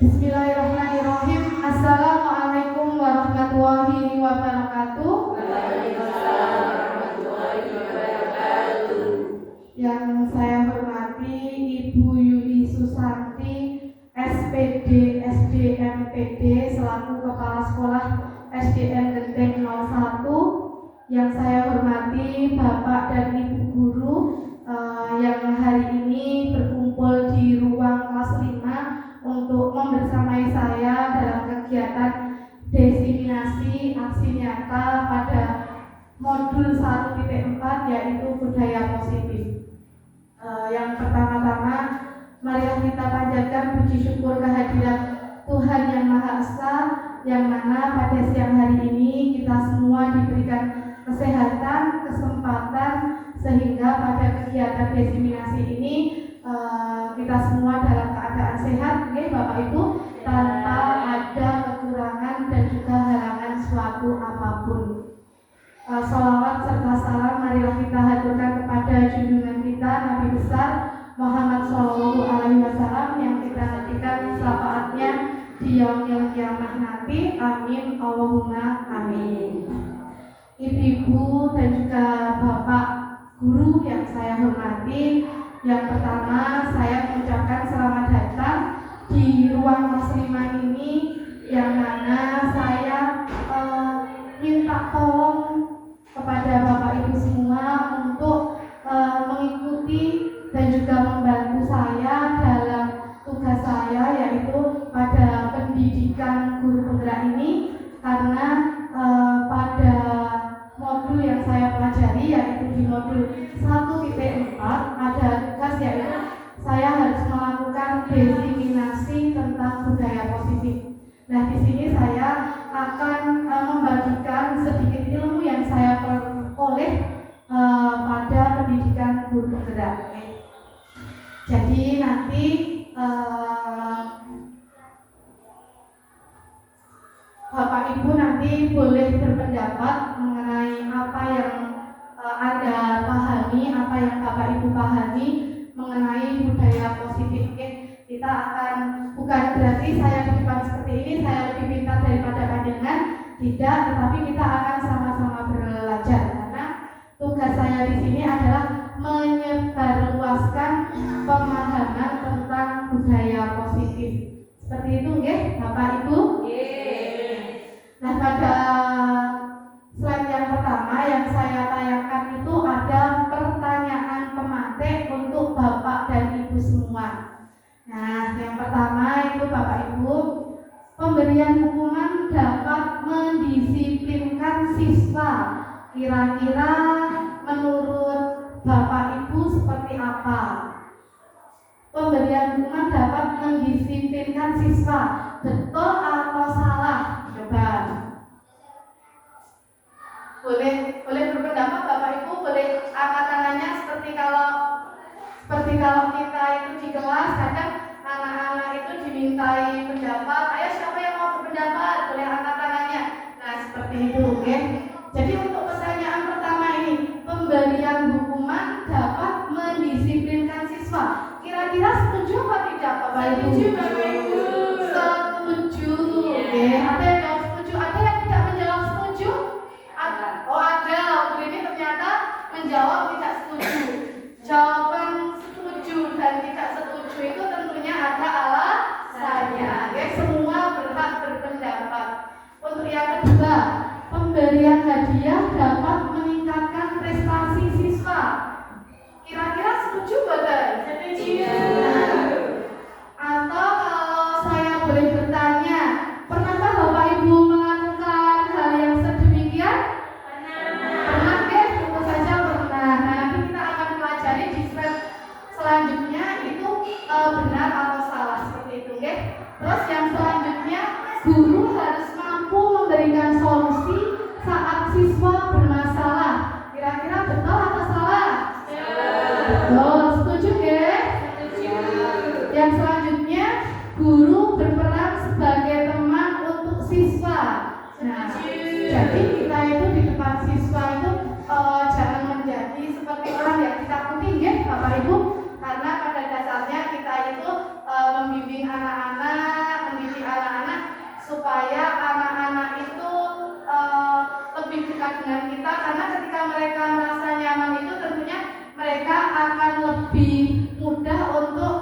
Bismillahirrahmanirrahim. Assalamualaikum warahmatullahi wabarakatuh. Waalaikumsalam warahmatullahi wabarakatuh. Yang saya hormati Ibu Yuli Susanti, SPD SDMPD selaku Kepala Sekolah SDN Genteng 01. Yang saya hormati Bapak dan Ibu Guru yang hari ini berkumpul di ruang kelas 5 untuk membersamai saya dalam kegiatan diseminasi aksi nyata pada modul 1.4 yaitu budaya positif. Yang pertama-tama, marilah kita panjatkan puji syukur kehadiran Tuhan Yang Maha Esa, yang mana pada siang hari ini kita semua diberikan kesehatan, kesempatan, sehingga pada kegiatan diseminasi ini kita semua dalam keadaan sehat, oke Bapak Ibu, tanpa ada kekurangan dan juga halangan suatu apapun. Sholawat serta salam marilah kita haturkan kepada junjungan kita Nabi besar Muhammad Shallallahu Alaihi Wasallam yang kita nantikan syafaatnya di yaumil kiamah nanti. Amin Allahumma amin. Ibu-ibu dan juga Bapak Guru yang saya hormati, yang pertama saya mengucapkan selamat datang di ruang kelas 5 ini, yang mana saya minta tolong kepada Bapak Ibu semua untuk mengikuti dan juga membantu saya dalam tugas saya, yaitu pada pendidikan guru penggerak ini, karena pada modul yang saya pelajari yaitu di modul 1.4 ada tugas yaitu saya harus melakukan diseminasi tentang budaya positif. Nah, di sini saya akan membagikan sedikit ilmu yang saya peroleh pada pendidikan guru penggerak. Jadi nanti Bapak Ibu nanti boleh berpendapat mengenai apa yang Anda pahami, apa yang Bapak Ibu pahami mengenai budaya positif. Kita akan, bukan berarti saya di depan seperti ini saya lebih pintar daripada panjenengan, tidak, tetapi kita akan sama-sama belajar, karena tugas saya di sini adalah menyebarluaskan pemahaman tentang budaya positif. Seperti itu nggih, Bapak Ibu? Nah, pada slide yang pertama yang saya tayangkan itu ada pertanyaan pemantik untuk Bapak dan Ibu semua. Nah, yang pertama itu Bapak Ibu, pemberian hukuman dapat mendisiplinkan siswa. Kira-kira menurut Bapak Ibu seperti apa? Pemberian hukuman dapat mendisiplinkan siswa, betul atau salah? Coba. Boleh berpendapat Bapak Ibu, boleh angkat tangannya seperti kalau kita itu di kelas kadang anak-anak itu dimintai pendapat. Ayo siapa yang mau berpendapat? Boleh angkat tangannya. Nah, seperti itu, oke. Jadi untuk pertanyaan pertama ini, pemberian hukuman dapat mendisiplinkan siswa. Kira-kira setuju atau tidak Bapak Ibu? Setuju Bapak Ibu. Setuju. Oke, ada yang jawab setuju, ada yang tidak menjawab setuju? Oh ada, Bu ini ternyata menjawab tidak setuju. Jawaban setuju dan tidak setuju itu tentunya ada alasannya. Oke, semua berhak berpendapat. Untuk yang kedua, pemberian hadiah dapat meningkatkan prestasi siswa. Kira-kira setuju betul? Setuju. Atau kalau saya boleh bertanya, pernahkah Bapak Ibu melakukan hal yang sedemikian? Pernah ya? Tentu saja pernah. Nah, nanti kita akan pelajari di slide selanjutnya itu benar atau salah seperti itu, ya. Terus yang selanjutnya, guru harus mampu memberikan solusi saat siswa bermasalah. Kira-kira betul atau salah? Betul, setuju ya? Setuju. Yang selanjutnya, guru berperan sebagai teman untuk siswa. Nah, jadi kita itu di depan siswa itu jangan menjadi seperti orang yang ditakuti ya Bapak Ibu, karena pada dasarnya kita itu membimbing anak-anak supaya anak-anak itu lebih dekat dengan kita, karena ketika mereka merasa nyaman itu tentunya mereka akan lebih mudah untuk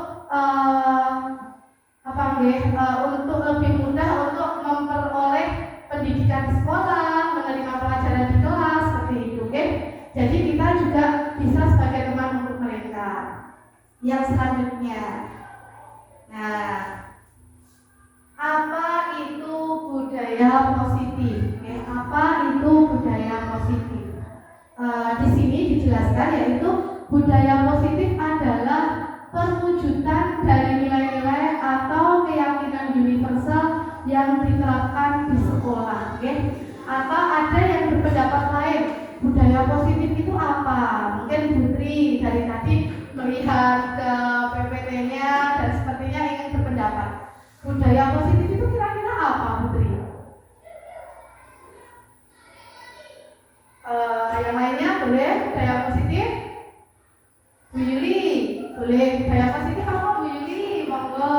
untuk lebih mudah untuk memperoleh pendidikan di sekolah, menerima pelajaran di kelas seperti itu, oke? Jadi kita juga bisa sebagai teman untuk mereka. Yang selanjutnya, nah, apa itu budaya positif? Oke, apa itu budaya positif? Di sini dijelaskan yaitu budaya positif adalah perwujudan dari nilai-nilai atau keyakinan universal yang diterapkan di sekolah, oke? Atau ada yang berpendapat lain, budaya positif itu apa? Mungkin Putri dari tadi melihat ke PPT-nya dan sepertinya ingin berpendapat. Budaya positif itu kira-kira apa, Putri? Yang lainnya boleh budaya positif? Bu Yuli, boleh budaya positif apa Bu Yuli? Monggo.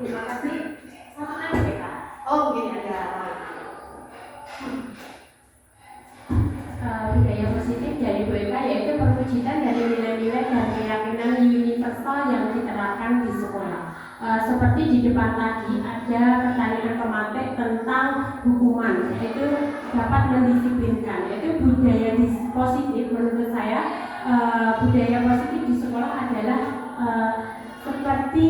Terima kasih. Sama aja Kak. Oh iya ya. Budaya positif dari BK yaitu perwujudan dari nilai-nilai dan keyakinan universal yang diterapkan di sekolah. Seperti di depan tadi ada pertanyaan pematek tentang hukuman, yaitu dapat mendisiplinkan. Yaitu budaya positif menurut saya, budaya positif di sekolah adalah seperti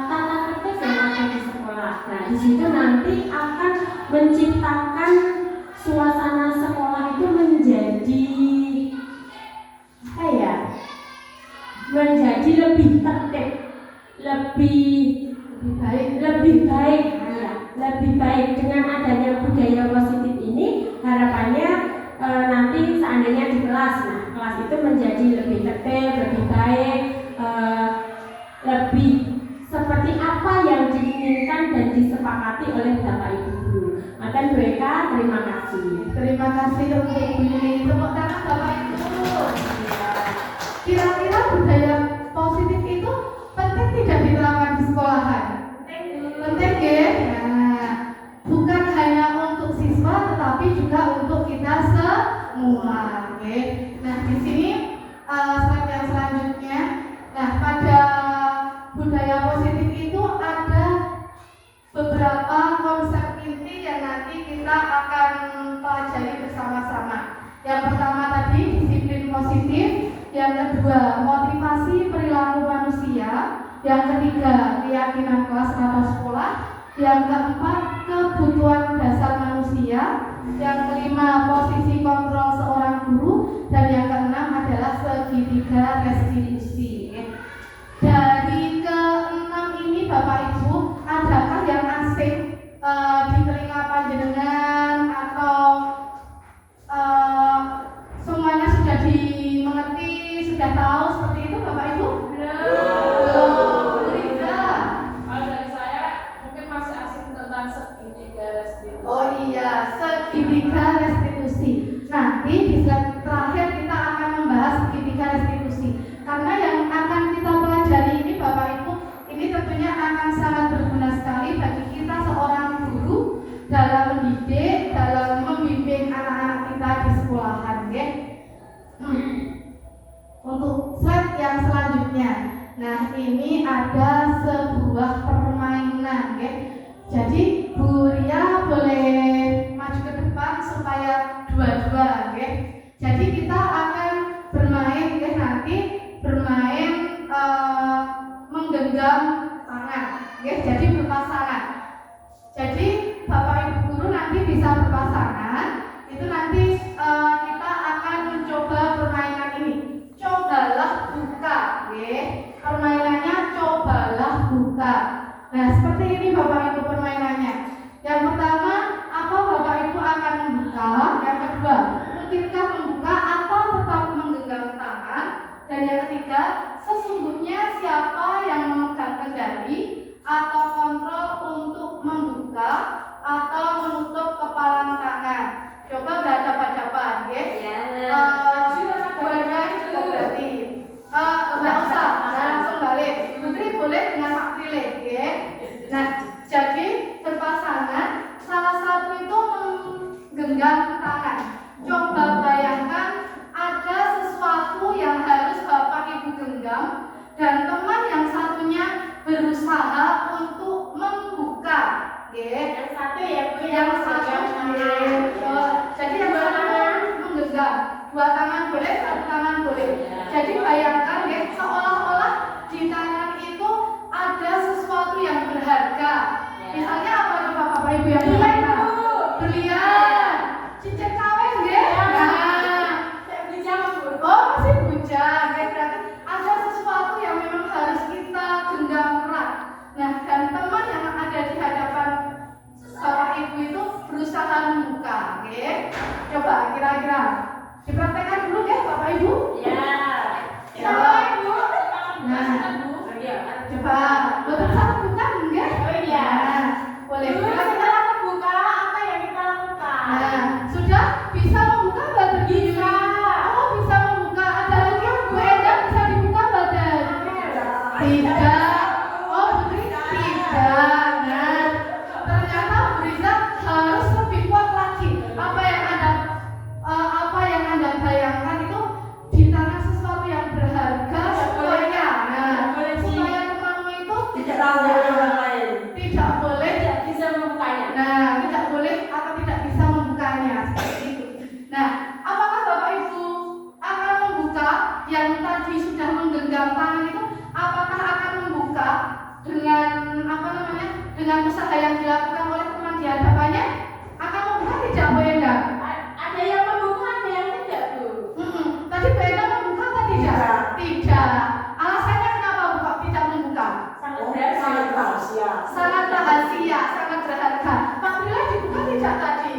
tata tertib yang ada di sekolah. Nah, di situ nanti akan menciptakan suasana sekolah itu menjadi lebih tertib, lebih baik dengan adanya budaya positif ini. Harapannya nanti seandainya di kelas, nah kelas itu menjadi lebih tertib, lebih baik, lebih seperti apa yang diinginkan dan disepakati oleh Bapak Ibu guru. Maka Bu Eka, terima kasih. Terima kasih untuk Bu Yuli. Tepuk tangan Bapak Ibu. Kira-kira budaya positif itu penting tidak diterapkan di sekolahan? Penting ya. Nah, bukan hanya untuk siswa tetapi juga untuk kita semua. Oke. Nah, di sini slide yang selanjutnya. Nah, pada budaya positif itu ada beberapa konsep inti yang nanti kita akan pelajari bersama-sama. Yang pertama tadi disiplin positif, yang kedua motivasi perilaku manusia, yang ketiga keyakinan kelas atau sekolah, yang keempat kebutuhan dasar manusia, yang kelima posisi kontrol seorang guru, dan yang keenam adalah segitiga restitusi. Dari keenam ini Bapak Ibu, adakah yang asing di telinga panjenengan atau semuanya sudah dimengerti, sudah tahu seperti itu Bapak Ibu? Belum. Tidak. Kalau dari saya mungkin masih asing tentang segitiga restitusi. Oh iya, segitiga restitusi. Nanti di slide terakhir kita akan membahas segitiga restitusi. Karena yang akan kita pelajari ini Bapak Ibu, ini tentunya akan sangat berguna sekali bagi kita seorang guru dalam mendidik, dalam membimbing anak-anak kita di sekolahan, ya. Untuk slide yang selanjutnya, nah ini ada sebuah permainan, ya. Jadi Bu Ria boleh maju ke depan supaya dua-dua, ya. Jadi kita akan bermain, ya, nanti bermain menggenggam tangan, ya. Jadi berpasangan. Jadi Bapak Ibu guru nanti bisa berpasangan. Itu nanti kita akan mencoba permainan ini. Cobalah buka, ya. Permainannya cobalah buka. Nah, seperti ini Bapak Ibu permainannya. Yang pertama, apa Bapak Ibu akan membuka? Yang kedua, mungkinkah membuka atau tetap menggenggam tangan? Dan yang ketiga, sesungguhnya siapa yang memegang kendali atau kontrol untuk membuka atau menutup kepalan tangan? Coba berhadapan-hadapan, ya. Dua-duanya juga berarti. Enggak usah, langsung balik. Putri boleh dengan Pak Prilih, ya. Nah, Iya. Coba, betul sama buka enggak? Oh iya. Nah, boleh. Dulu setelah membuka apa yang kita lakukan? Nah, sudah bisa membuka nggak berdiri? Bisa. Oh, bisa membuka. Ada lagi Bu Eda bisa dibuka badan? Tidak. Oh, Putri tidak. Nah, ternyata Bu Riza harus lebih kuat lagi. Apa yang anda bayangkan itu ditanam sesuatu yang berharga supaya, supaya temanmu itu Tidak tahu orang lain. tidak boleh. Tidak bisa membukanya. Nah, tidak boleh atau tidak bisa membukanya seperti itu. Nah, apakah Bapak Ibu akan membuka yang tadi sudah menggenggam tangan itu? Apakah akan membuka dengan dengan usaha yang dilakukan oleh teman di hadapannya? Akan membuka tidak Bu Enda? Ada yang membuka, ada yang tidak, Bu. Tadi Bu Enda membuka atau tidak? Tidak. Alasannya kenapa buka tidak membuka? Sangat berhasil. Sangat rahasia, sangat berharga. Pak Brila dibuka tidak tadi?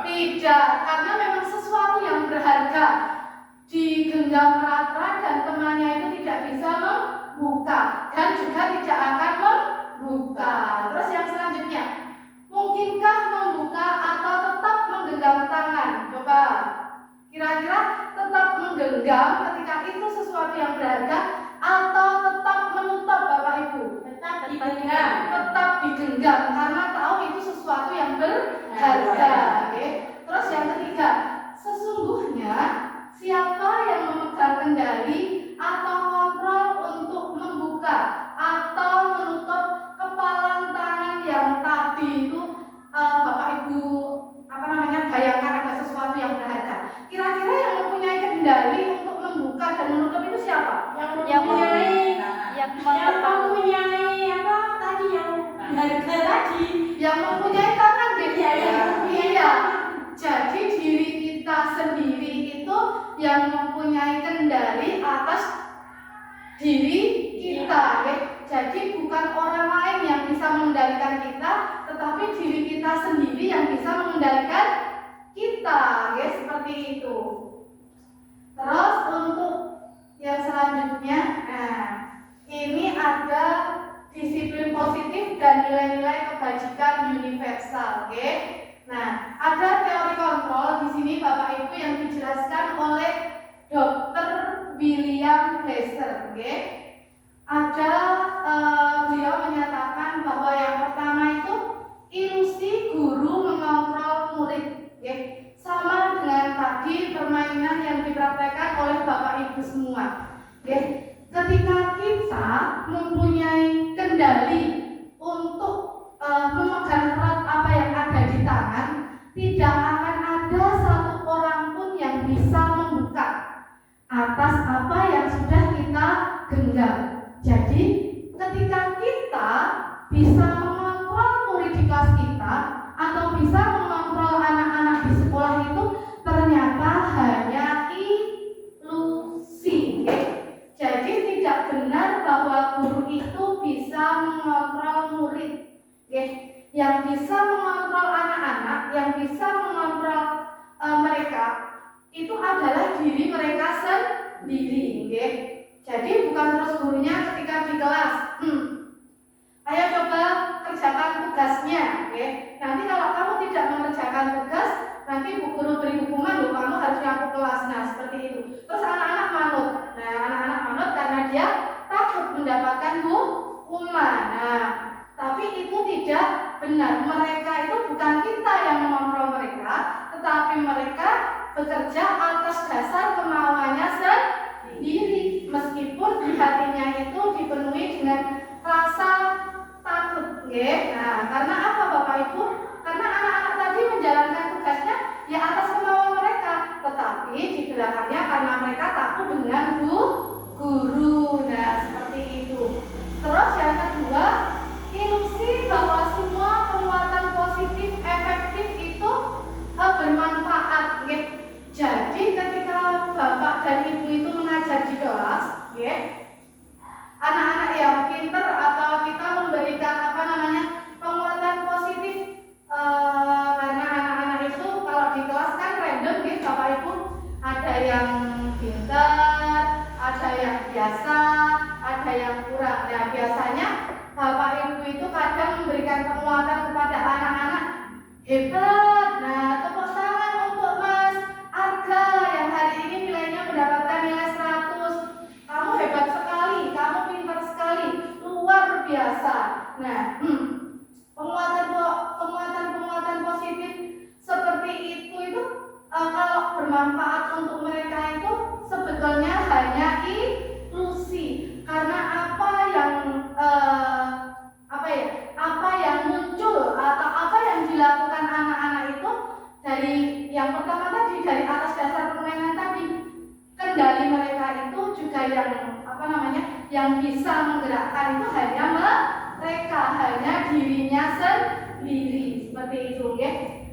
Tidak, karena memang sesuatu yang berharga digenggam erat-erat dan temannya itu tidak bisa membuka dan juga tidak akan membuka. Terus yang selanjutnya, mungkinkah membuka atau tetap menggenggam tangan? Coba, kira-kira tetap menggenggam ketika itu sesuatu yang berharga atau tetap menutup Bapak Ibu? Tetap digenggam. Tetap digenggam karena tahu itu sesuatu yang berharga. Oke. Terus yang ketiga, sesungguhnya siapa yang memegang kendali atau kontrol untuk membuka atau menutup kepalan tangan yang tadi itu Bapak Ibu bayangkan ada sesuatu yang berharga. Kira-kira yang mempunyai kendali untuk membuka dan menutup itu siapa? Yang mempunyai apa tadi yang harga tadi? Yang mempunyai tangan gitu. Iya. Iya. Jadi diri kita sendiri itu yang mempunyai kendali atas diri kita, ya. Jadi bukan orang lain yang bisa mengendalikan kita, tetapi diri kita sendiri yang bisa mengendalikan kita, ya, seperti itu. Terus untuk yang selanjutnya, ini ada disiplin positif dan nilai-nilai kebajikan universal, oke? Nah, ada teori kontrol di sini Bapak Ibu yang dijelaskan oleh Dr. William Glasser, oke? Ada beliau menyatakan bahwa yang pertama itu ilusi guru mengontrol murid, oke? Sama dengan tadi permainan yang dipraktekkan oleh Bapak Ibu semua, oke? Ketika kita mempunyai kendali untuk memegang erat apa yang ada di tangan, tidak akan ada satu orang pun yang bisa membuka atas apa yang sudah kita genggam. Jadi ketika kita bisa mengontrol murid di kelas kita atau bisa mengontrol anak-anak di sekolah itu, ternyata hanya ilusi, okay? Jadi tidak benar bahwa guru itu bisa mengontrol murid, okay? Yang bisa mengontrol anak-anak, yang bisa mengontrol mereka itu adalah diri mereka sendiri, okay? Jadi bukan terus gurunya ketika di kelas, ayo coba kerjakan tugasnya, okay? Nanti kalau kamu tidak mengerjakan tugas, nanti bu guru beri hukuman, loh kamu harus nyapu kelas, nah seperti itu. Terus anak-anak manut, nah anak-anak manut karena dia takut mendapatkan hukuman. Nah, tapi itu tidak benar. Mereka itu bukan kita yang mengontrol mereka, tetapi mereka bekerja atas dasar kemauannya sendiri, meskipun di hatinya itu dipenuhi dengan rasa takut, okay? Nah, karena apa Bapak Ibu? Karena anak-anak tadi menjalankan tugasnya ya atas kemauan mereka, tetapi di belakangnya karena mereka takut dengan guru. Nah, seperti itu. Terus yang kedua, ilusi bahwa semua perbuatan positif efektif itu bermanfaat, okay? Jadi ketika Bapak dan Ibu itu mengajar di kelas, okay? Anak-anak yang pintar yang kurang. Nah, biasanya Bapak Ibu itu kadang memberikan penguatan kepada anak-anak. Hebat. Nah, tepuk tangan untuk Mas Arga yang hari ini nilainya mendapatkan nilai 100. Kamu hebat sekali, kamu pintar sekali, luar biasa. Nah, penguatan positif seperti itu kalau bermanfaat untuk mereka itu sebetulnya hanya ilusi, karena apa yang muncul atau apa yang dilakukan anak-anak itu dari yang pertama tadi, dari atas dasar permainan tadi, kendali mereka itu juga yang bisa menggerakkan itu hanya mereka, hanya dirinya sendiri, seperti itu, ya.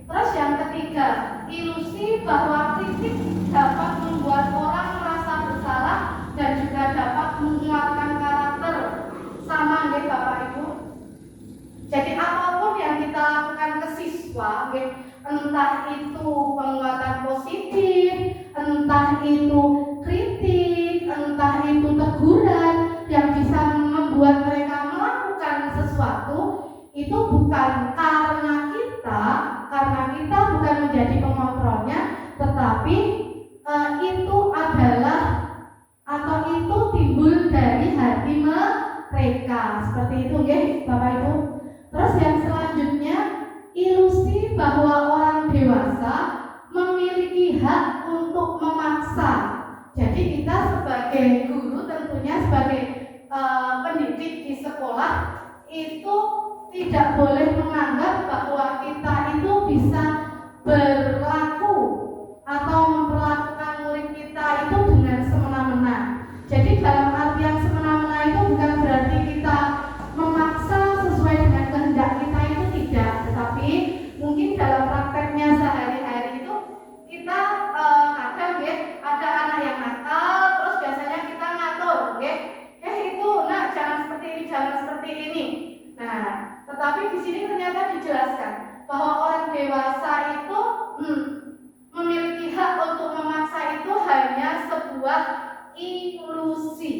Terus yang ketiga, ilusi bahwa kritik dapat membuat orang merasa bersalah dan juga dapat menguatkan karakter. Sama, ya Bapak Ibu. Jadi apapun yang kita lakukan ke siswa, ya, entah itu penguatan positif, entah itu kritik, entah itu teguran yang bisa membuat mereka melakukan sesuatu, itu bukan karena kita bukan menjadi pengontrolnya, tetapi itu adalah atau itu timbul dari hati mereka, seperti itu, ya Bapak Ibu. Terus yang selanjutnya, ilusi bahwa orang dewasa memiliki hak untuk memaksa. Jadi kita sebagai guru, tentunya sebagai pendidik di sekolah, itu tidak boleh menganggap bahwa kita itu bisa berlaku atau memperlakukan murid kita itu dengan semena-mena. Jadi dalam artian semena-mena itu bukan berarti kita memaksa sesuai dengan kehendak kita, itu tidak. Tetapi mungkin dalam prakteknya sehari-hari itu kita kadang, ya, ada anak yang nakal, terus biasanya kita ngatur, ya, itu nak jangan seperti ini, jangan seperti ini. Nah, tetapi di sini ternyata dijelaskan bahwa orang dewasa itu memiliki hak untuk memaksa, itu hanya sebuah ilusi,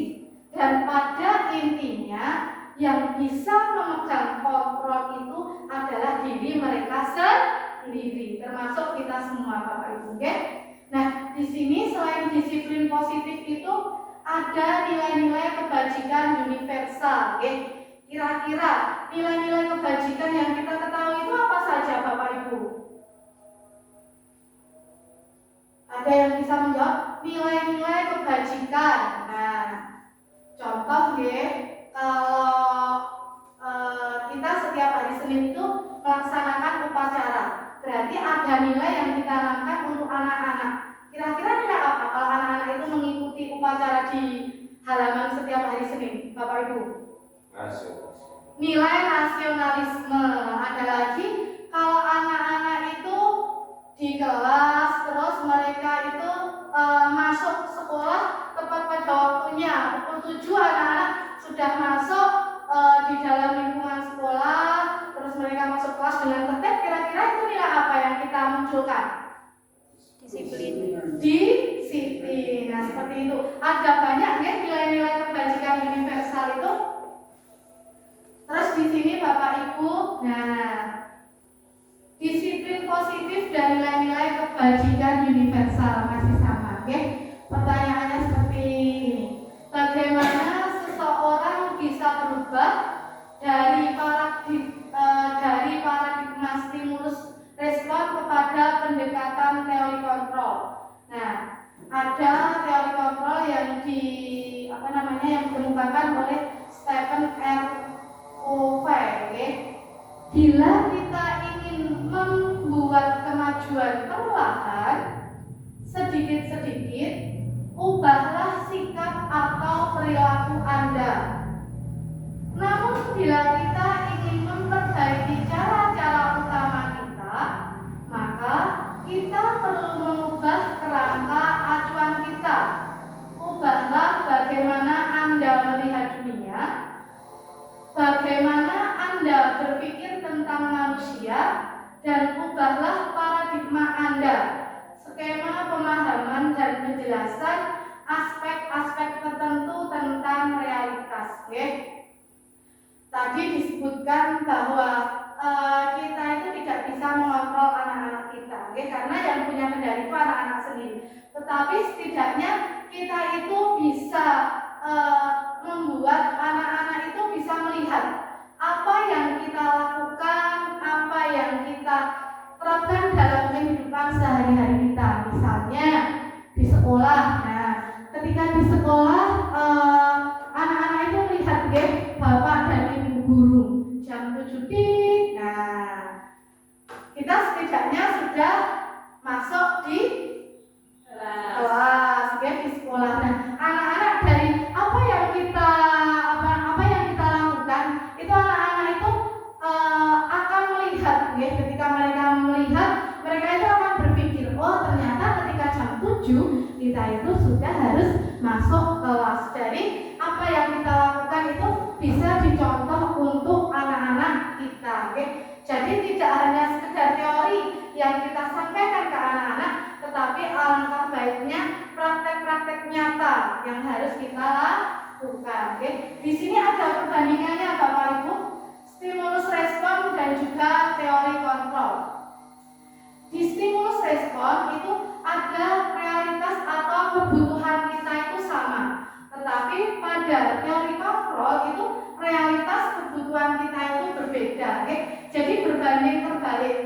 dan pada intinya yang bisa memegang kontrol itu adalah diri mereka sendiri, termasuk kita semua, Bapak Ibu. Okay? Nah, di sini selain disiplin positif itu ada nilai-nilai kebajikan universal. Okay? Kira-kira nilai-nilai kebajikan yang kita ketahui itu apa saja, Bapak Ibu? Ada yang bisa menjawab nilai-nilai kebajikan? Nah, contoh, ya, kalau kita setiap hari Senin itu melaksanakan upacara, berarti ada nilai yang ditanamkan untuk anak-anak. Kira-kira nilai apa kalau anak-anak itu mengikuti upacara di halaman setiap hari Senin, Bapak Ibu? Nilai nasionalisme. Ada lagi, kalau anak-anak itu di kelas, terus mereka itu masuk sekolah tepat pada waktunya. Pukul 7 anak-anak sudah masuk di dalam lingkungan sekolah, terus mereka masuk kelas dengan tertib. Kira-kira itu nilai apa yang kita munculkan? Disiplin. Nah, seperti itu. Ada banyak, ya, nilai-nilai kebajikan universal itu. Terus di sini Bapak Ibu, nah, disiplin positif dan nilai-nilai kebajikan universal masih sama, oke? Pertanyaannya seperti ini. Bagaimana seseorang bisa berubah dari paradigma stimulus respon kepada pendekatan teori kontrol? Nah, ada teori kontrol yang yang dikemukakan oleh Stephen R. Covey. Bila kita ingin membuat kemajuan perlahan, sedikit-sedikit, ubahlah sikap atau perilaku Anda. Namun bila kita ingin memperbaiki cara-cara utama kita, maka kita perlu mengubah kerangka acuan kita. Ubahlah bagaimana Anda melihat dunia, bagaimana Anda berpikir tentang manusia, dan ubahlah paradigma Anda, skema pemahaman dan penjelasan aspek-aspek tertentu tentang realitas. Tadi disebutkan bahwa kita itu tidak bisa mengontrol anak-anak kita, karena yang punya kendali itu anak-anak sendiri. Tetapi setidaknya kita itu bisa membuat anak-anak itu bisa melihat apa yang kita lakukan, apa yang kita terapkan dalam kehidupan sehari-hari kita. Misalnya di sekolah. Nah, ketika di sekolah anak-anak itu melihat bapak dan ibu guru jam 7 titik. Nah, kita setidaknya sudah masuk di kelas di sekolah. Nah, anak-anak dari apa yang kita lakukan itu anak-anak itu akan melihat. Ketika mereka melihat, mereka itu akan berpikir, oh ternyata ketika jam 7 kita itu sudah harus masuk kelas. Jadi apa yang kita lakukan itu bisa dicontoh untuk anak-anak kita. Jadi tidak hanya sekedar teori yang kita sampaikan ke anak-anak, tetapi alangkah baiknya praktek-praktek nyata yang harus kita lakukan. Di sini ada perbandingannya Bapak Ibu, stimulus respon dan juga teori kontrol. Di stimulus respon itu ada realitas atau kebutuhan kita itu sama, tetapi pada teori kontrol itu realitas kebutuhan kita itu berbeda. Jadi berbanding terbalik.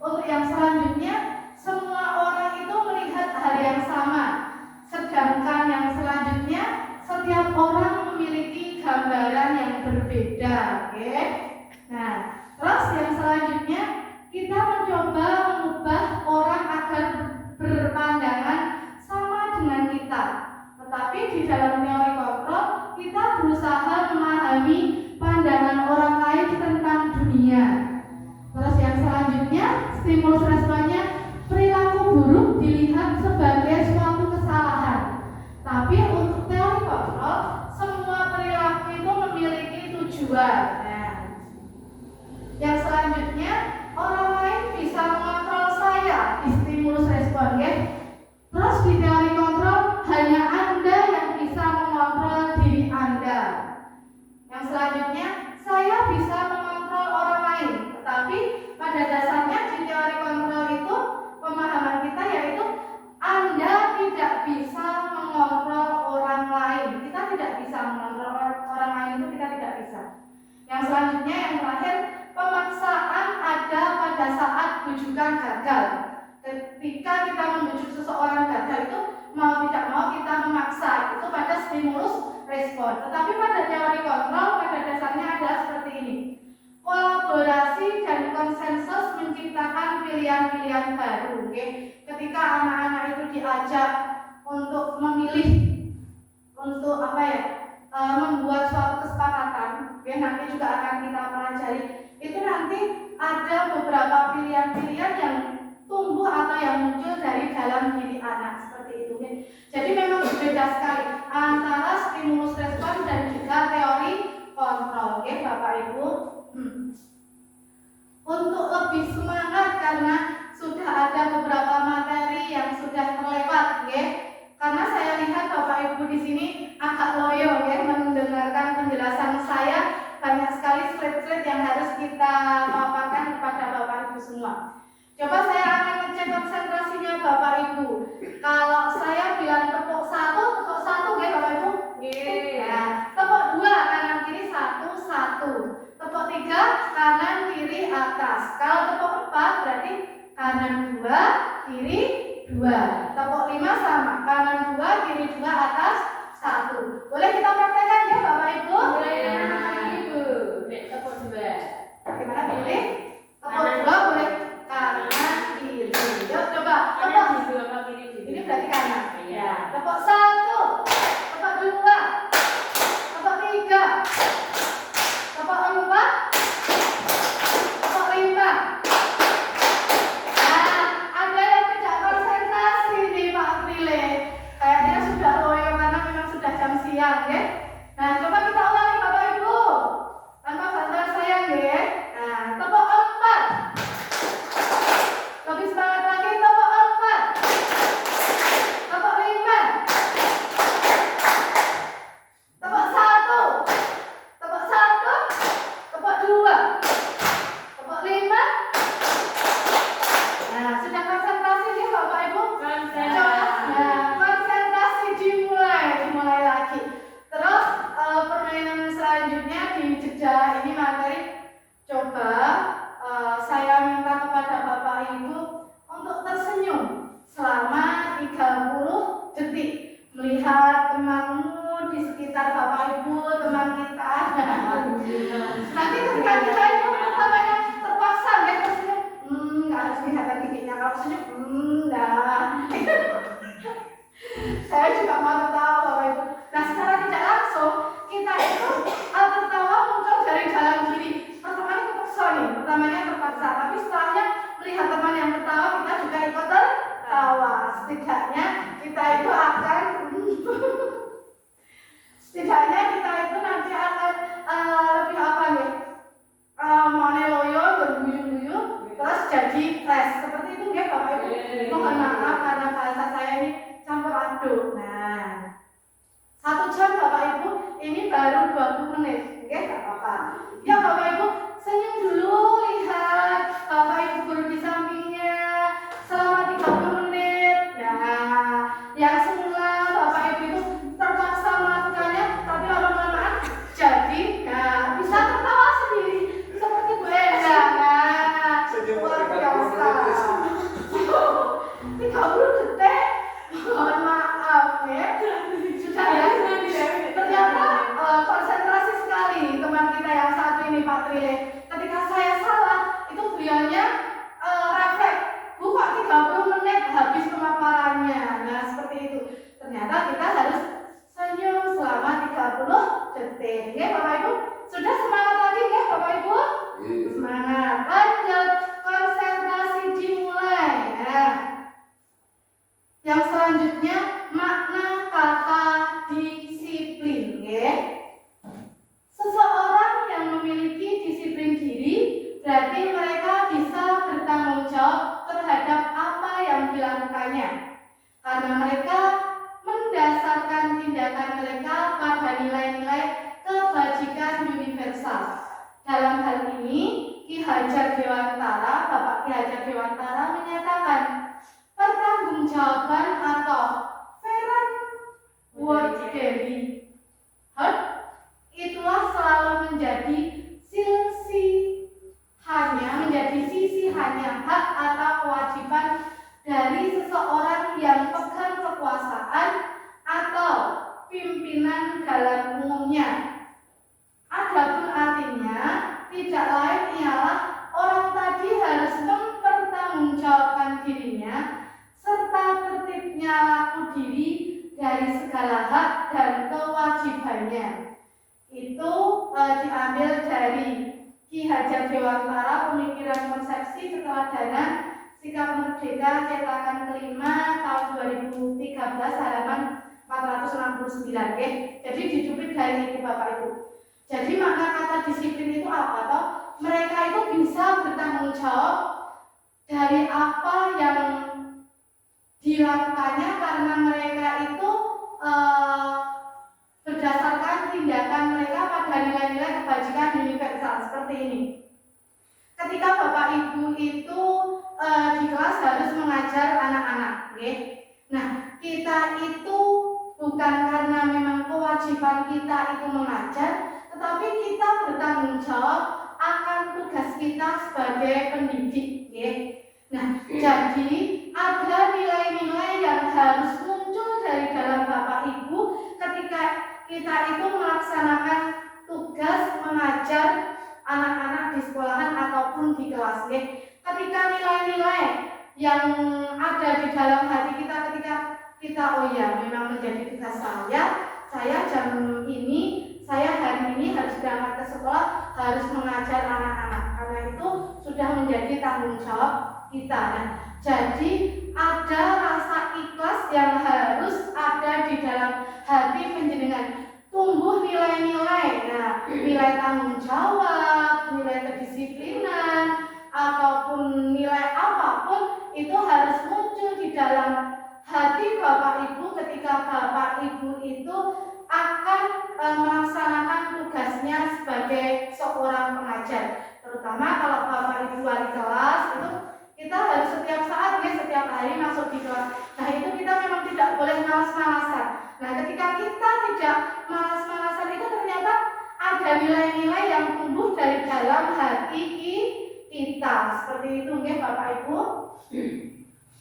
Untuk yang selanjutnya, semua orang itu melihat hal yang sama, sedangkan yang selanjutnya setiap orang memiliki gambaran yang berbeda. Nah, terus yang selanjutnya kita mencoba mengubah orang agar berpandangan sama dengan kita. Tetapi di dalam teori kontrol kita berusaha memahami pandangan orang lain tentang dunia. Terus yang selanjutnya, stimulus responnya, perilaku buruk dilihat sebagai suatu kesalahan. Tapi untuk teori kontrol, semua perilaku itu memiliki tujuan. Nah, yang selanjutnya, orang lain bisa mengontrol saya di stimulus respon. Terus di teori kontrol, hanya Anda yang bisa mengontrol diri Anda. Yang selanjutnya, saya bisa mengontrol orang lain. Tetapi pada dasarnya di teori kontrol itu pemahaman kita yaitu Anda tidak bisa mengontrol orang lain. Kita tidak bisa mengontrol orang lain, itu kita tidak bisa. Yang selanjutnya, yang terakhir, pemaksaan ada pada saat bujukan gagal. Ketika kita membujuk seseorang gagal itu mau tidak mau kita memaksa, itu pada stimulus respon. Tetapi pada teori kontrol pada dasarnya adalah seperti ini. Kolaborasi dan konsensus menciptakan pilihan-pilihan baru. Ketika anak-anak itu diajak untuk memilih, untuk membuat suatu kesepakatan, nanti juga akan kita pelajari. Itu nanti ada beberapa pilihan-pilihan yang tumbuh atau yang muncul dari dalam diri anak seperti itu. Jadi memang berbeda sekali antara stimulus respon dan juga teori kontrol. Bapak Ibu. Untuk lebih semangat karena sudah ada beberapa materi yang sudah terlewat, karena saya lihat Bapak Ibu di sini agak loyo, mendengarkan penjelasan saya. Banyak sekali slide-slide yang harus kita paparkan kepada Bapak Ibu semua. Coba saya akan ngecek konsentrasinya Bapak Ibu. Kalau saya bilang tepuk satu, Bapak Ibu. Nah, tepuk 2 kanan kiri 1. Tepuk 3 kanan kiri atas. Kalau tepuk 4 berarti kanan 2 kiri 2. Tepuk 5 sama, kanan 2 kiri 2 atas 1. Boleh kita praktekkan ya Bapak Ibu? Boleh. Ibu, tepuk 2. Gimana pilih? Tepuk 2 boleh kanan kiri. Yuk coba. Tepuk. Ini berarti kanan. Ya. Tepuk 1. Tepuk 2. selanjutnya di jeda ini materi coba saya minta kepada Bapak Ibu untuk tersenyum selama 30 detik melihat temanmu di sekitar Bapak Ibu, teman kita. Nanti ketika kita itu pertamanya terpaksa ya tersenyum, nggak harus kelihatan giginya, kalau senyum, enggak. Saya juga mau tertawa Bapak Ibu. Nah secara tidak langsung kita itu tertawa muncul dari dalam diri. Pertamanya terpaksa nih, pertamanya terpaksa, tapi setelahnya melihat teman yang tertawa kita juga ikut tertawa. Setidaknya kita itu akan setidaknya kita itu nanti akan lebih apa nih? Moneloyo, berguyu-guyu, terus jadi fresh. Seperti itu ya Bapak Ibu. Mohon maaf karena bahasa saya ini campur aduk. Nah, 1 jam Bapak Ibu, ini baru 20 menit. Oke, nggak apa-apa. Ya Bapak Ibu, senyum dulu, lihat Bapak Ibu guru di sampingnya selama 30 menit. Nah, yang semula Bapak Ibu itu terpaksa melakukannya, tapi lama-lamaan jadi bisa tertawa sendiri seperti Bu Enda. Nah, luar biasa. 30 detik, mohon maaf ya. Sudah ya, ternyata konsentrasi sekali teman kita yang satu ini Pak Trile. Ketika saya salah, itu beliaunya refleks. Bu kok 30 menit habis pemaparannya. Nah seperti itu. Ternyata kita harus senyum selama 30 detik. Ya Bapak Ibu, sudah semangat lagi ya Bapak Ibu? Semangat. Lanjut, konsentrasi dimulai. Nah, yang selanjutnya makna kata disiplin. Ya. Seseorang yang memiliki disiplin diri berarti mereka bisa bertanggung jawab terhadap apa yang dilakukannya, karena mereka mendasarkan tindakan mereka pada nilai-nilai kebajikan universal. Dalam hal ini, Ki Hajar Dewantara, Bapak Ki Hajar Dewantara menyatakan pertanggungjawaban atau verantwoordelijkheid itulah selalu menjadi sisi hanya hak atau kewajiban dari seseorang yang pegang kekuasaan atau pimpinan dalam umumnya. Adapun artinya tidak lain ialah orang tadi harus mempertanggungjawabkan dirinya serta tertibnya laku diri dari segala hak dan kewajibannya. Itu diambil dari Ki Hajar Dewantara, Pemikiran Konsepsi Keteladanan Sikap Merdeka cetakan kelima tahun 2013 halaman 469. Jadi dijupit dari itu Bapak Ibu. Jadi makna kata disiplin itu apa toh? Mereka itu bisa bertanggung jawab dari apa yang dilakukannya karena mereka itu berdasarkan tindakan mereka pada nilai-nilai kebajikan universal seperti ini. Ketika Bapak Ibu itu di kelas harus mengajar anak-anak, okay? Nah kita itu bukan karena memang kewajiban kita itu mengajar, tetapi kita bertanggung jawab akan tugas kita sebagai pendidik, okay? Nah jadi ada nilai-nilai yang harus muncul dari dalam Bapak Ibu ketika kita itu melaksanakan tugas mengajar anak-anak di sekolahan ataupun di kelas. Ketika nilai-nilai yang ada di dalam hati kita ketika kita oh ya memang menjadi tugas saya jam ini, saya hari ini harus berangkat ke sekolah, harus mengajar anak-anak, karena itu sudah menjadi tanggung jawab kita. Nah, jadi ada rasa ikhlas yang harus ada di dalam hati penjenengan. Tumbuh nilai-nilai, nah nilai tanggung jawab, nilai kedisiplinan, ataupun nilai apapun itu harus muncul di dalam hati Bapak Ibu ketika Bapak Ibu itu akan melaksanakan tugasnya sebagai seorang pengajar. Terutama kalau Bapak Ibu wali kelas itu kita harus setiap saat setiap hari masuk di kelas. Nah itu kita memang tidak boleh malas-malasan. Nah ketika kita tidak malas-malasan itu ternyata ada nilai-nilai yang tumbuh dari dalam hati kita. Seperti itu nggih Bapak Ibu.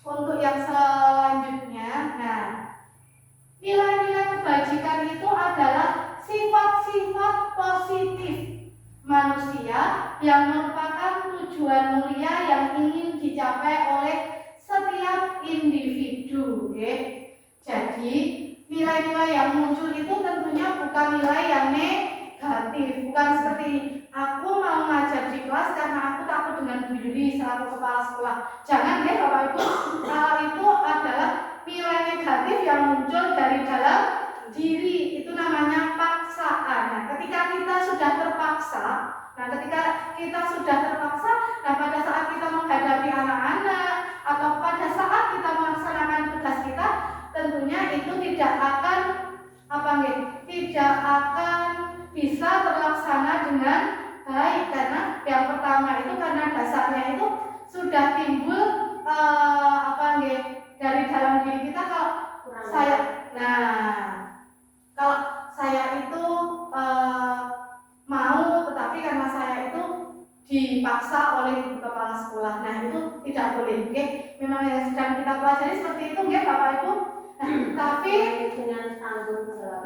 Untuk yang selanjutnya, nah, nilai-nilai kebajikan itu adalah sifat-sifat positif manusia yang merupakan tujuan mulia yang ingin dicapai oleh setiap individu. Jadi nilai-nilai yang muncul itu tentunya bukan nilai yang negatif, bukan seperti aku mau ngajar di kelas karena aku takut dengan Bu Yuli selaku kepala sekolah. Jangan ya Bapak Ibu, itu adalah nilai negatif yang muncul dari dalam diri, itu namanya paksaan. Nah, ketika kita sudah terpaksa, nah pada saat kita menghadapi anak-anak atau pada saat kita melaksanakan tugas kita, tentunya itu tidak akan bisa terlaksana dengan baik, karena yang pertama itu karena dasarnya itu sudah timbul dari dalam diri kita. Kalau saya itu mau, tetapi karena saya itu dipaksa oleh ibu kepala sekolah, nah itu tidak boleh. Memang yang sedang kita pelajari seperti itu Bapak Ibu. Tapi dengan tanggung jawab.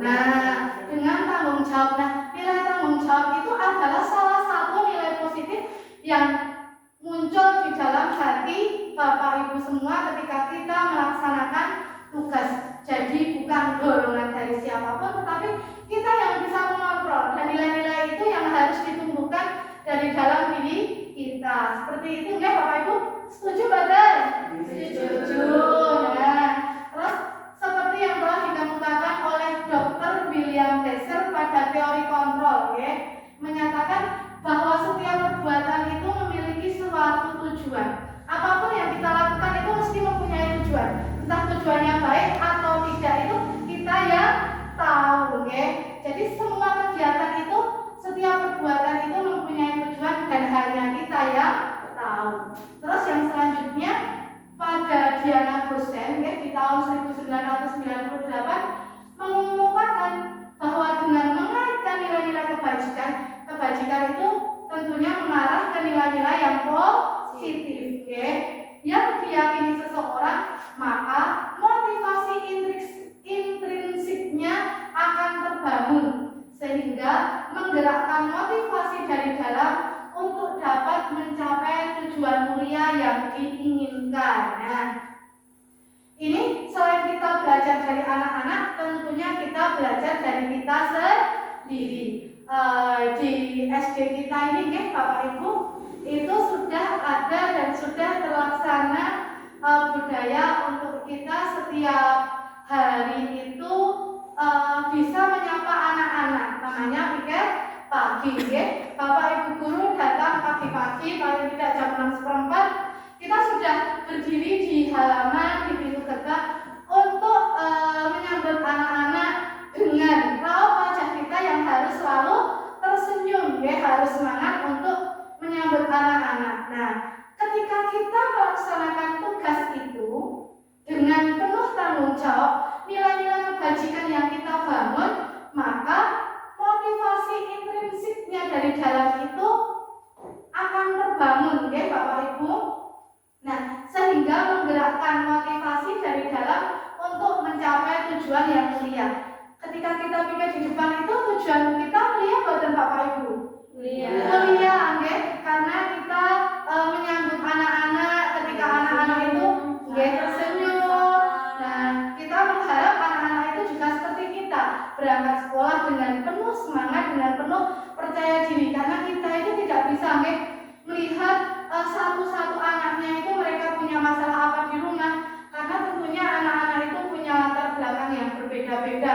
Dengan tanggung jawab. Nilai tanggung jawab itu adalah salah satu nilai positif yang muncul di dalam hati Bapak Ibu semua ketika kita melaksanakan tugas. Jadi bukan dorongan dari siapapun, tetapi kita yang bisa mengontrol, dan nilai-nilai itu yang harus ditumbuhkan dari dalam diri kita. Seperti itu Bapak Ibu. Setuju betul? Setuju. Terus seperti yang telah dikemukakan oleh Dr. William Glasser pada teori kontrol, menyatakan bahwa setiap perbuatan itu memiliki suatu tujuan. Apapun yang kita lakukan itu mesti mempunyai tujuan. Entah tujuannya baik atau tidak, itu kita yang tahu. Jadi semua kegiatan itu, setiap perbuatan itu mempunyai tujuan dan hanya kita yang tahu. Terus yang selanjutnya, pada Diana Gosen di tahun 1998 mengumumkan bahwa dengan mengaitkan nilai-nilai kebajikan itu tentunya mengarah ke nilai-nilai yang positif, yang diyakini seseorang, maka motivasi intrinsiknya akan terbangun sehingga menggerakkan motivasi dari dalam untuk dapat mencapai tujuan mulia yang diinginkan. Nah, ini selain kita belajar dari anak-anak, tentunya kita belajar dari kita sendiri. Di SD kita ini Bapak Ibu, itu sudah ada dan sudah terlaksana budaya untuk kita setiap hari itu bisa menyapa anak-anak, namanya piket pagi. Bapak Ibu guru datang pagi-pagi, paling tidak jam 6:15, kita sudah berdiri di halaman, di pintu gerbang untuk menyambut anak-anak dengan raut wajah kita yang harus selalu tersenyum, harus semangat untuk menyambut anak-anak. Nah, ketika kita melaksanakan tugas itu dengan penuh tanggung jawab, nilai-nilai kebajikan yang kita bangun, maka motivasi intrinsiknya dari dalam itu akan terbangun, Bapak Ibu. Nah, sehingga menggerakkan motivasi dari dalam untuk mencapai tujuan yang mulia. Ketika kita pikir di depan itu, tujuan kita mulia buatan Bapak Ibu. Mulia, karena kita menyambut anak-anak, ketika anak-anak itu tersenyum. Nah, kita mengharap anak-anak itu juga seperti kita, berangkat sekolah dengan penuh semangat, dengan penuh percaya diri, karena kita itu tidak bisa melihat satu-satu anaknya itu mereka punya masalah apa di rumah, karena tentunya anak-anak itu punya latar belakang yang berbeda-beda.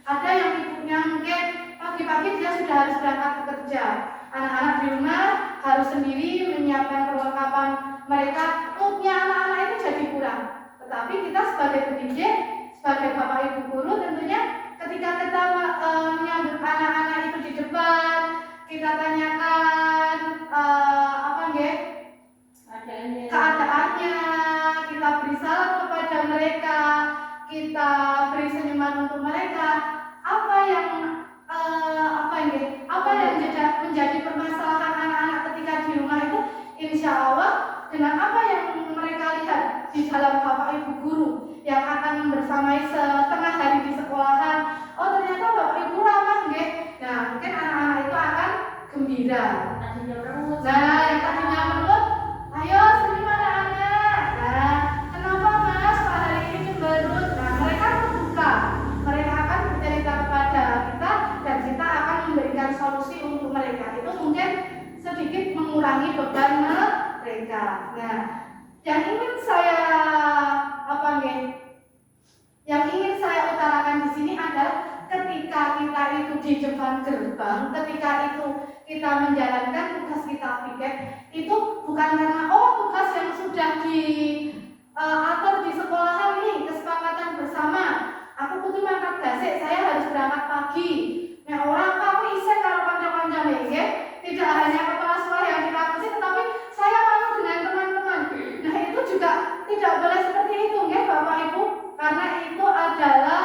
Ada yang ibunya mungkin pagi-pagi dia sudah harus berangkat bekerja, anak-anak di rumah harus sendiri menyiapkan perlengkapan mereka, moodnya anak-anak itu jadi kurang. Tetapi kita sebagai pendidik, sebagai Bapak Ibu guru, tentunya ketika kita menyambut anak-anak itu di depan, kita tanyakan keadaannya, kita beri salam kepada mereka, kita beri senyuman untuk mereka, apa yang gembira. Tadinya merenggut. Nah, yang tadinya merenggut, ayo sini mana anak. Nah, kenapa mas Pak hari ini cemberut? Nah, mereka terbuka. Mereka akan bercerita kepada kita dan kita akan memberikan solusi untuk mereka. Itu mungkin sedikit mengurangi beban mereka. Nah, yang ingin saya Yang ingin saya utarakan di sini adalah ketika kita itu di depan gerbang, ketika itu kita menjalankan tugas kita piket, itu bukan karena tugas yang sudah diatur di sekolahan ini, kesepakatan bersama. Aku butuh mangkat gasik, saya harus berangkat pagi. Nah, orang aku isen kalau kanca-kanca ya. Tidak hanya kepala sekolah yang dikampus, tetapi saya mau dengan teman-teman. Nah, itu juga tidak boleh seperti itu, ya Bapak Ibu, karena itu adalah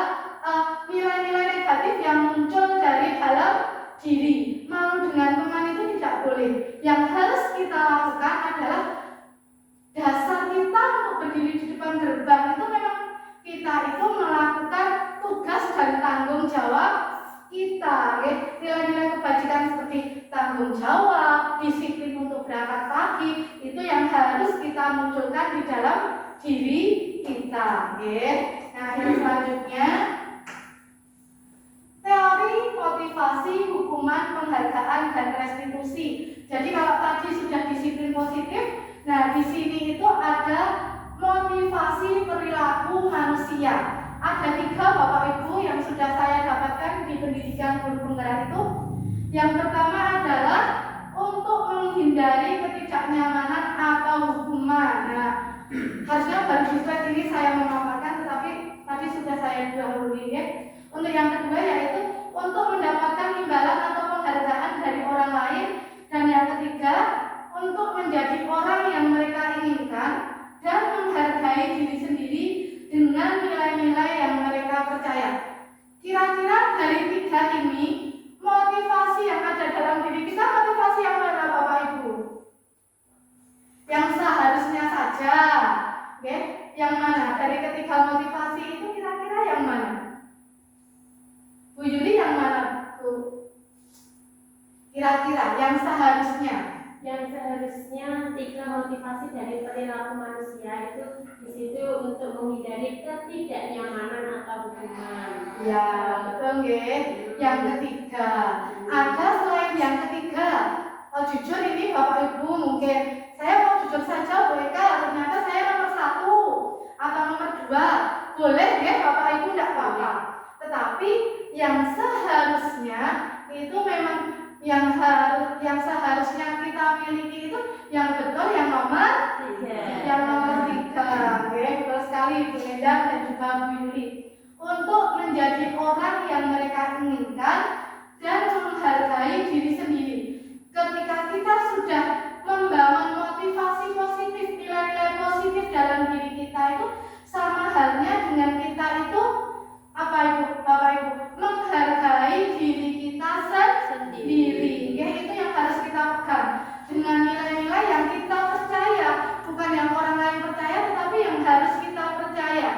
nilai-nilai negatif yang muncul dari dalam diri. Mau dengan teman itu tidak boleh. Yang harus kita lakukan adalah dasar kita untuk berdiri di depan gerbang itu memang kita itu melakukan tugas dan tanggung jawab kita, ya. Nilai-nilai kebajikan seperti tanggung jawab, disiplin untuk berangkat pagi, itu yang harus kita munculkan di dalam diri kita, ya. Nah, yang selanjutnya teori motivasi, hukuman, penghargaan, dan restitusi. Jadi kalau tadi sudah disiplin positif, nah di sini itu ada motivasi perilaku manusia. Ada 3 Bapak Ibu yang sudah saya dapatkan di pendidikan guru penggerak itu. Yang pertama adalah untuk menghindari ketidaknyamanan atau hukuman. Nah, harusnya baru di slide ini saya memaparkan, tetapi tadi sudah saya dahului, ya. Untuk yang kedua yaitu untuk mendapatkan imbalan atau penghargaan dari orang lain, dan yang ketiga untuk menjadi orang yang mereka inginkan dan menghargai diri sendiri dengan nilai-nilai yang mereka percaya. Kira-kira dari 3 ini motivasi yang ada dalam diri kita, motivasi yang mana Bapak Ibu? Yang seharusnya saja, oke? Yang mana? Dari ketiga motivasi itu kira-kira yang mana? Bu Yuli yang mana? Bu? Kira-kira yang seharusnya? Yang seharusnya 3 motivasi dari perilaku manusia itu di situ untuk menghindari ketidaknyamanan atau hukuman. Ya, betul nggih. Yang ketiga, ada selain yang ketiga. Jujur ini Bapak Ibu, mungkin saya mau jujur saja, bolehkah? Ternyata saya nomor 1 atau nomor 2. Boleh ya Bapak Ibu, tidak apa-apa. Tetapi yang seharusnya itu memang yang seharusnya kita miliki itu yang betul yang nomor 3. Yang nomor 3, oke, betul sekali Bu Endang dan juga Bu Yuli. Untuk menjadi orang yang mereka inginkan dan menghargai diri sendiri. Ketika kita sudah membangun motivasi positif, nilai-nilai positif dalam diri kita itu sama halnya dengan kita itu apa Ibu, Bapak Ibu, menghargai diri kita sendiri. Ya, itu yang harus kita pegang dengan nilai-nilai yang kita percaya, bukan yang orang lain percaya, tetapi yang harus kita percaya.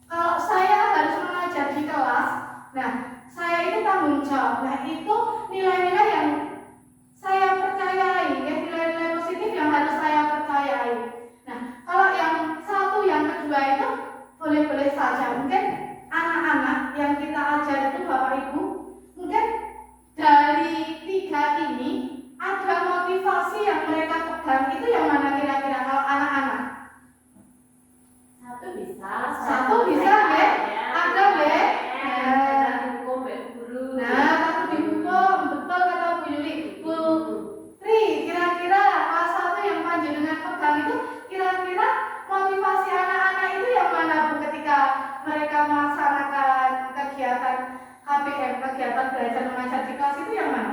Kalau saya harus mengajar di kelas, nah saya itu tanggung jawab. Nah, itu nilai-nilai yang saya percayai, ya, nilai-nilai positif yang harus saya percayai. Nah, kalau yang satu, yang kedua itu boleh-boleh saja. Mungkin anak-anak yang kita ajar itu Bapak Ibu, mungkin dari 3 ini ada motivasi yang mereka pegang, itu yang mana kira-kira kalau anak-anak? Satu bisa ya? Ada ya? Hukum guru. Nah, takut dihukum, betul kata Bu Yuli. Bu Tri, kira-kira salah satu yang panjenengan pegang itu kira-kira motivasi anak-anak itu yang mana Bu ketika mereka melaksanakan kegiatan KBM, kegiatan belajar mengajar di kelas itu yang mana?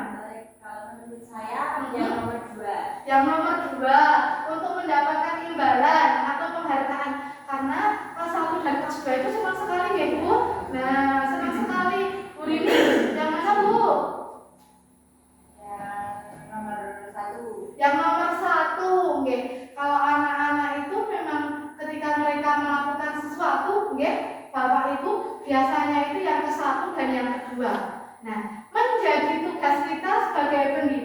Kalau menurut saya yang nomor 2. Yang nomor 2 untuk mendapatkan imbalan atau penghargaan, karena kelas 1 dan kelas 2 itu senang sekali ya Bu. Nah, senang sekali. Bu Rini, yang mana Bu? Yang nomor 1. Yang nomor 1, nggih. Kalau anak-anak itu memang ketika mereka melakukan sesuatu, nggih, Bapak Ibu, biasanya itu yang ke-1 dan yang kedua. Nah, menjadi tugas kita sebagai pendidik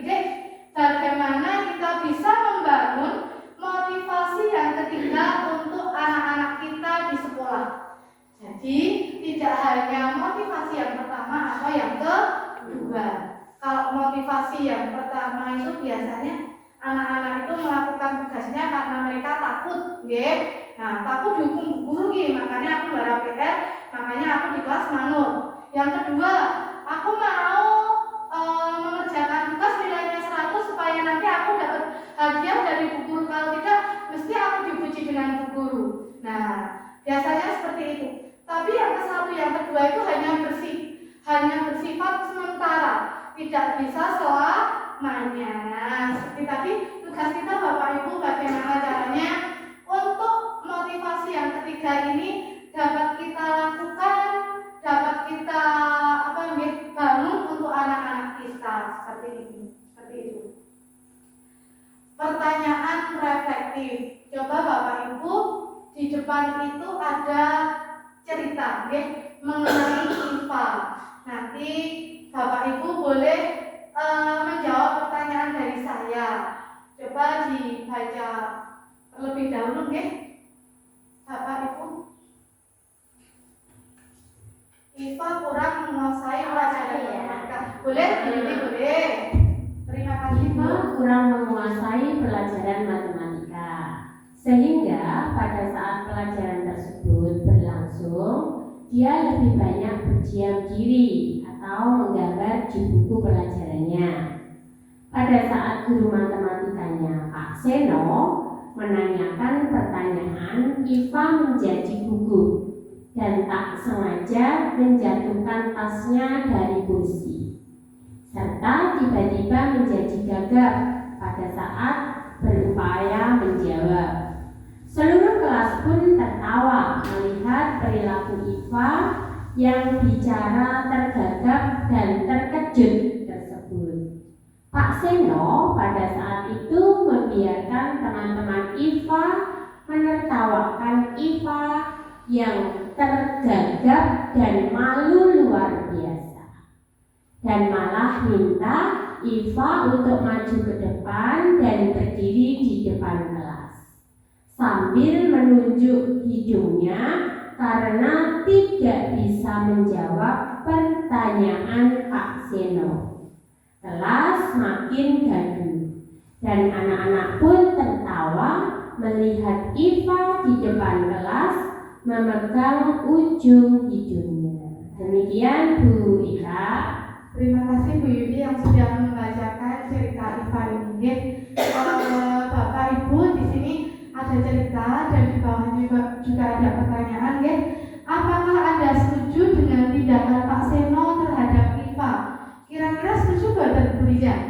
motivasi yang pertama itu biasanya anak-anak itu melakukan tugasnya karena mereka takut, nggih. Nah, takut dihukum guru nggih, makanya aku nggarap PR, makanya aku di kelas manut. Yang kedua, aku mau mengerjakan tugas nilainya 100 supaya nanti aku dapat hadiah dari bu guru. Kalau tidak, mesti aku dipuji dengan bu guru. Nah, biasanya seperti itu. Tapi yang ke-1, yang kedua itu hanya bersifat sementara, tidak bisa selamanya. Nah, seperti tadi tugas kita Bapak Ibu, bagaimana caranya untuk motivasi yang ketiga ini dapat kita lakukan, dapat kita bangun untuk anak-anak kita seperti ini, seperti itu. Pertanyaan reflektif. Coba Bapak Ibu, di depan itu ada cerita mengenai IPA. Nanti Bapak Ibu boleh menjawab pertanyaan dari saya. Coba dibaca terlebih dahulu, Bapak Ibu. IPA kurang menguasai pelajaran matematika. Boleh? Boleh. Terima kasih, Bu. IPA kurang menguasai pelajaran matematika, sehingga pada saat pelajaran tersebut berlangsung, dia lebih banyak berdiam diri atau menggambar di buku pelajarannya. Pada saat guru matematikanya Pak Seno menanyakan pertanyaan, IPA menjadi gugup dan tak sengaja menjatuhkan tasnya dari kursi, serta tiba-tiba menjadi gagap pada saat berupaya menjawab. Seluruh kelas pun tertawa melihat perilaku IPA yang bicara tergagap dan terkejut tersebut. Pak Seno pada saat itu membiarkan teman-teman IPA menertawakan IPA yang tergagap dan malu luar biasa, dan malah minta IPA untuk maju ke depan dan berdiri di depan kelas sambil menunjuk hidungnya karena tidak bisa menjawab pertanyaan Pak Seno. Kelas makin gaduh dan anak-anak pun tertawa melihat IPA di depan kelas memegang ujung hidungnya. Demikian Bu Ika. Terima kasih Bu Yudi yang sudah membacakan cerita IPA ini. Bapak Ibu, di sini ada cerita dan di bawah juga ada pertanyaan, apakah Anda setuju dengan tindakan Pak Seno terhadap IPA? Kira-kira setuju atau tidak?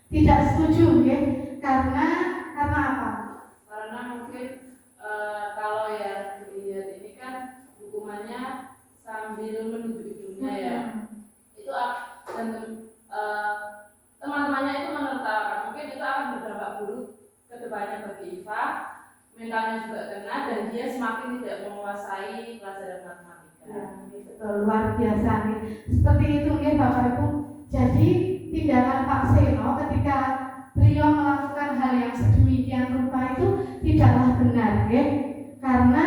Tidak setuju, karena apa? Karena mungkin kalau yang dilihat ini kan hukumannya sambil menunjuk hidungnya ya. Itu dan teman-temannya itu menertawakan, mungkin itu akan berdampak buruk ke depannya bagi IPA, mentalnya juga kena dan dia semakin tidak menguasai pelajaran matematika. Ya, betul, luar biasa nih. Seperti itu Bapak Ibu. Jadi tindakan Pak Seno ketika beliau melakukan hal yang sedemikian rupa itu tidaklah benar, karena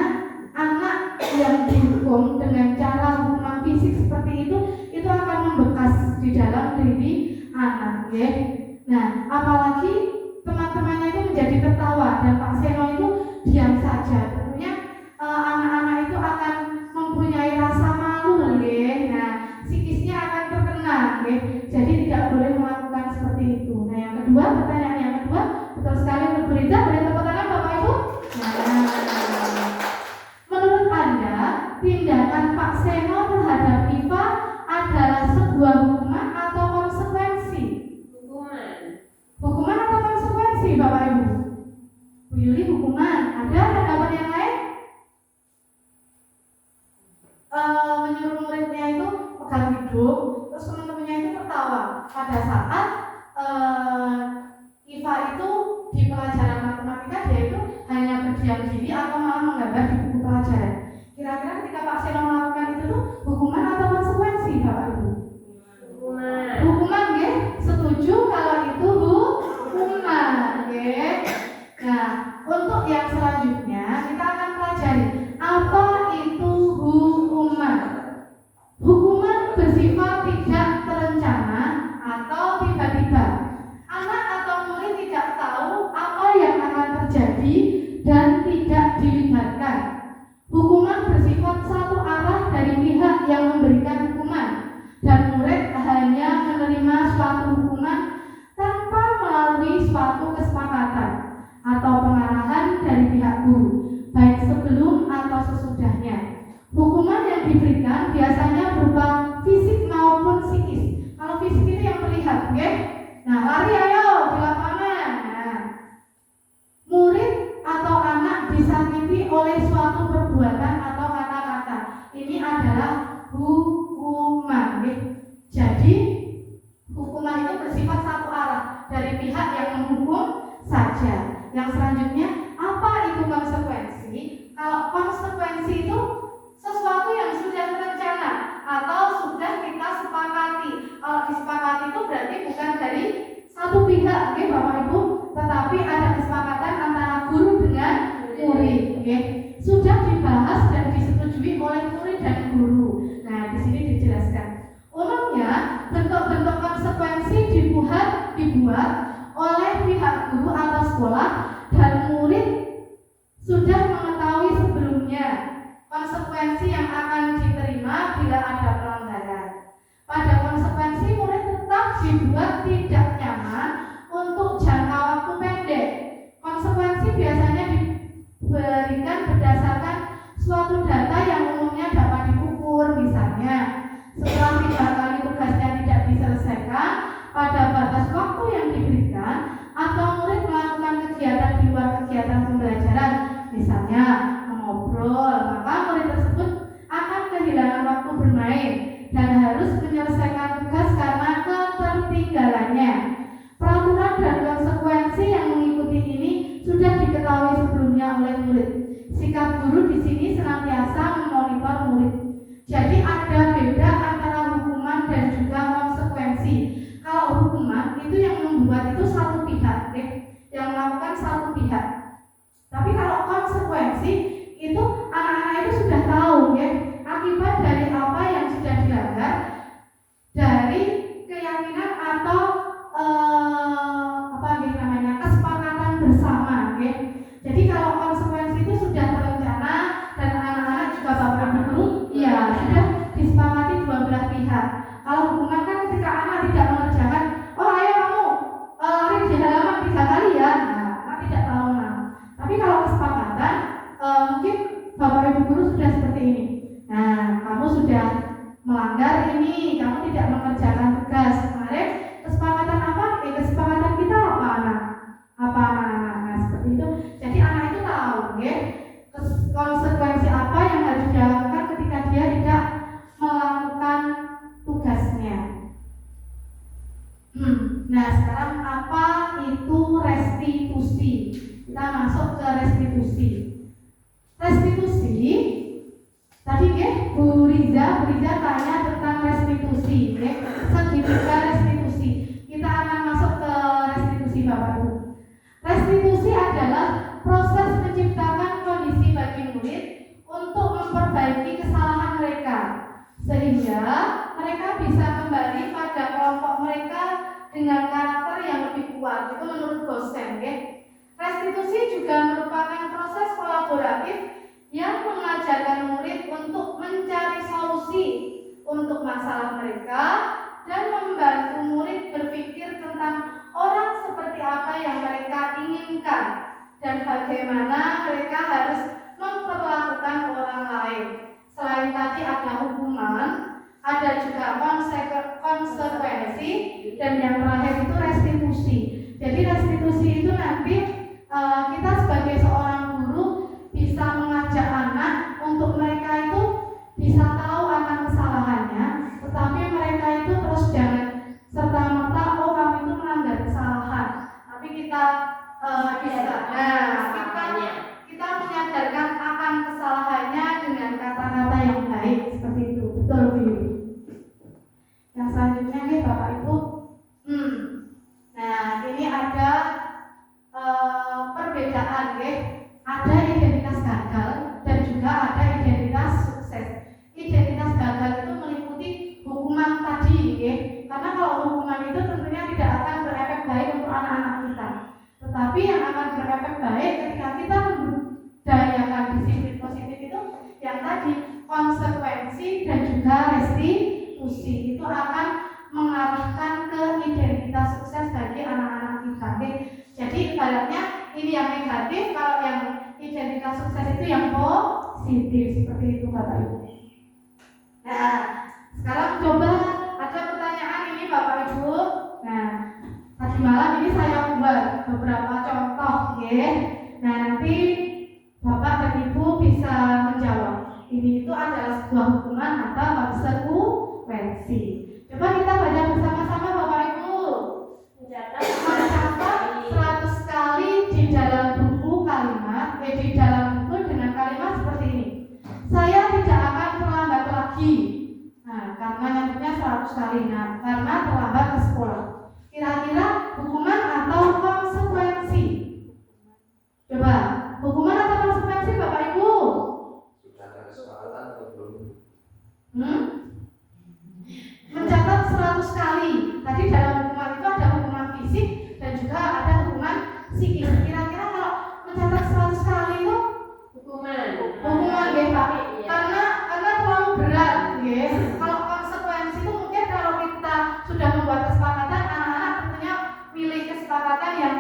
anak yang dihukum dengan cara hukuman fisik seperti itu akan membekas di dalam diri anak, Nah, apalagi teman-temannya itu menjadi tertawa dan Pak Seno itu diam saja. Tentunya anak-anak itu akan mempunyai rasa malu, Nah, psikisnya akan terkena, Jadi tidak boleh melakukan seperti itu. Nah, yang kedua, pertanyaan yang kedua, betul sekali Bu Rita, boleh tepuk tangan Bapak Ibu? Nah, menurut Anda, tindakan Pak Seno terhadap IPA adalah sebuah hukuman atau konsekuensi? Hukuman atau konsekuensi, Bapak Ibu? Bu Yuli, hukuman. Ada tanggapan yang lain? suatu hukuman tanpa melalui suatu kesepakatan atau pengarahan dari pihak guru, baik sebelum atau sesudahnya. Hukuman yang diberikan biasanya berupa fisik maupun psikis. Kalau fisik itu yang terlihat, oke? Nah, lari ayo di lapangan. Nah, murid atau anak disakiti oleh suatu perbuatan atau kata-kata. Ini adalah hukuman. Oke? Jadi hukuman itu bersifat satu arah dari pihak yang menghukum saja. Yang selanjutnya, apa itu konsekuensi? Kalau konsekuensi itu sesuatu yang sudah terencana atau sudah kita sepakati. Kalau disepakati itu berarti bukan dari satu pihak, oke Bapak Ibu, tetapi ada kesepakatan antara guru dengan murid, oke. Sudah dibahas dan disetujui oleh murid dan guru. Nah, di sini dijelaskan. Umumnya bentuk-bentuk konsekuensi dibuat oleh pihak guru atau sekolah dan murid sudah mengetahui sebelumnya konsekuensi yang akan diterima bila ada pelanggaran. Pada konsekuensi murid tetap dibuat tidak nyaman untuk jangka waktu pendek. Konsekuensi biasanya diberikan berdasarkan suatu data yang umumnya dapat diukur, misalnya setelah 3 kali tugasnya tidak diselesaikan pada batas waktu yang diberikan, atau murid melakukan kegiatan di luar kegiatan pembelajaran, misalnya mengobrol, maka murid tersebut akan kehilangan waktu bermain dan harus menyelesaikan tugas karena ketertinggalannya. Peraturan dan konsekuensi yang mengikuti ini sudah diketahui sebelumnya oleh murid. Sikap guru di sini senantiasa memonitor murid. Jadi ada beda antara hukuman dan juga konsekuensi. Kalau hukuman itu yang membuat itu satu pihak, yang melakukan satu pihak. Tapi kalau konsekuensi itu anak-anak itu sudah tahu, ya, akibat dari apa yang sudah dilanggar, dari keyakinan atau kesepakatan bersama, ya. Jadi kalau konsekuensi itu sudah terencana dan anak-anak juga bapak guru, ya sudah disepakati dua belah pihak. Kalau hukuman kan ketika anak tidak mengerjakan, oh ayo kamu lari di halaman 3 kali ya, nah anak tidak tahu. Nah, tapi kalau kesepakatan mungkin bapak ibu guru sudah seperti ini. Nah, kamu sudah melanggar ini, kamu tidak mengerjakan tugas kemarin. Kesepakatan apa? Kesepakatan kita apa anak? Apa anak-anak? Nah, seperti itu. Jadi anak itu tahu, ya, konsekuensi apa yang harus dilakukan ketika dia tidak melakukan tugasnya. Nah, sekarang apa itu restitusi? Kita masuk ke restitusi. Restitusi tadi, ya, Bu Riza tanya tentang restitusi, ya, segitiga restitusi. Kita akan masuk ke restitusi Bapak Ibu. Restitusi adalah proses menciptakan kondisi bagi murid untuk memperbaiki kesalahan mereka, sehingga mereka bisa kembali pada kelompok mereka dengan karakter yang lebih kuat. Itu menurut dosen, ya. Restitusi juga merupakan proses kolaboratif yang mengajarkan murid untuk mencari solusi untuk masalah mereka dan membantu murid berpikir tentang orang seperti apa yang mereka inginkan dan bagaimana mereka harus memperlakukan orang lain. Selain tadi ada hukuman, ada juga konsekuensi, dan yang terakhir itu restitusi. Jadi restitusi itu nanti kita sebagai seorang guru bisa mengajak anak untuk mereka itu bisa tahu akan kesalahannya, tetapi mereka itu terus jangan serta-merta oh kamu itu melanggar kesalahan, tapi kita kita menyadarkan akan kesalahannya dengan kata-kata yang baik, seperti itu. Betul, Bu. Yang selanjutnya nih Bapak Ibu, nah ini ada perbedaan, ya. Ada identitas gagal dan juga ada identitas sukses. Identitas gagal itu meliputi hukuman tadi, ya. Karena kalau hukuman itu tentunya tidak akan berefek baik untuk anak-anak kita. Tetapi yang akan berefek baik ketika kita membudayakan disiplin positif itu yang tadi konsekuensi dan juga restitusi itu akan mengarahkan ke identitas sukses bagi anak-anak kita. Oke? Jadi ibaratnya ini yang negatif, kalau yang identitas sukses itu yang positif, seperti itu Bapak Ibu. Nah, sekarang coba ada pertanyaan ini Bapak Ibu. Nah, tadi malam ini saya buat beberapa contoh, oke? Nah, nanti Bapak dan Ibu bisa menjawab. Ini itu adalah sebuah hukuman atau konsekuensi. Coba kita baca bersama-sama Bapak Ibu. Mencatat 100 kali di dalam buku kalimat, di dalam buku dengan kalimat seperti ini. Saya tidak akan terlambat lagi. Nah, karena nyebutnya 100 kali. Nah, karena terlambat ke sekolah. Kira-kira hukuman atau konsekuensi? Coba, hukuman atau konsekuensi Bapak Ibu? Sudah ada kesepakatan atau belum? Mencatat 100 kali. Tadi dalam hukuman itu ada hukuman fisik dan juga ada hukuman psikis. Kira-kira kalau mencatat 100 kali itu hukuman ya Pak. Karena terlalu berat, guys. Kalau konsekuensi itu mungkin kalau kita sudah membuat kesepakatan, anak-anak tentunya pilih kesepakatan yang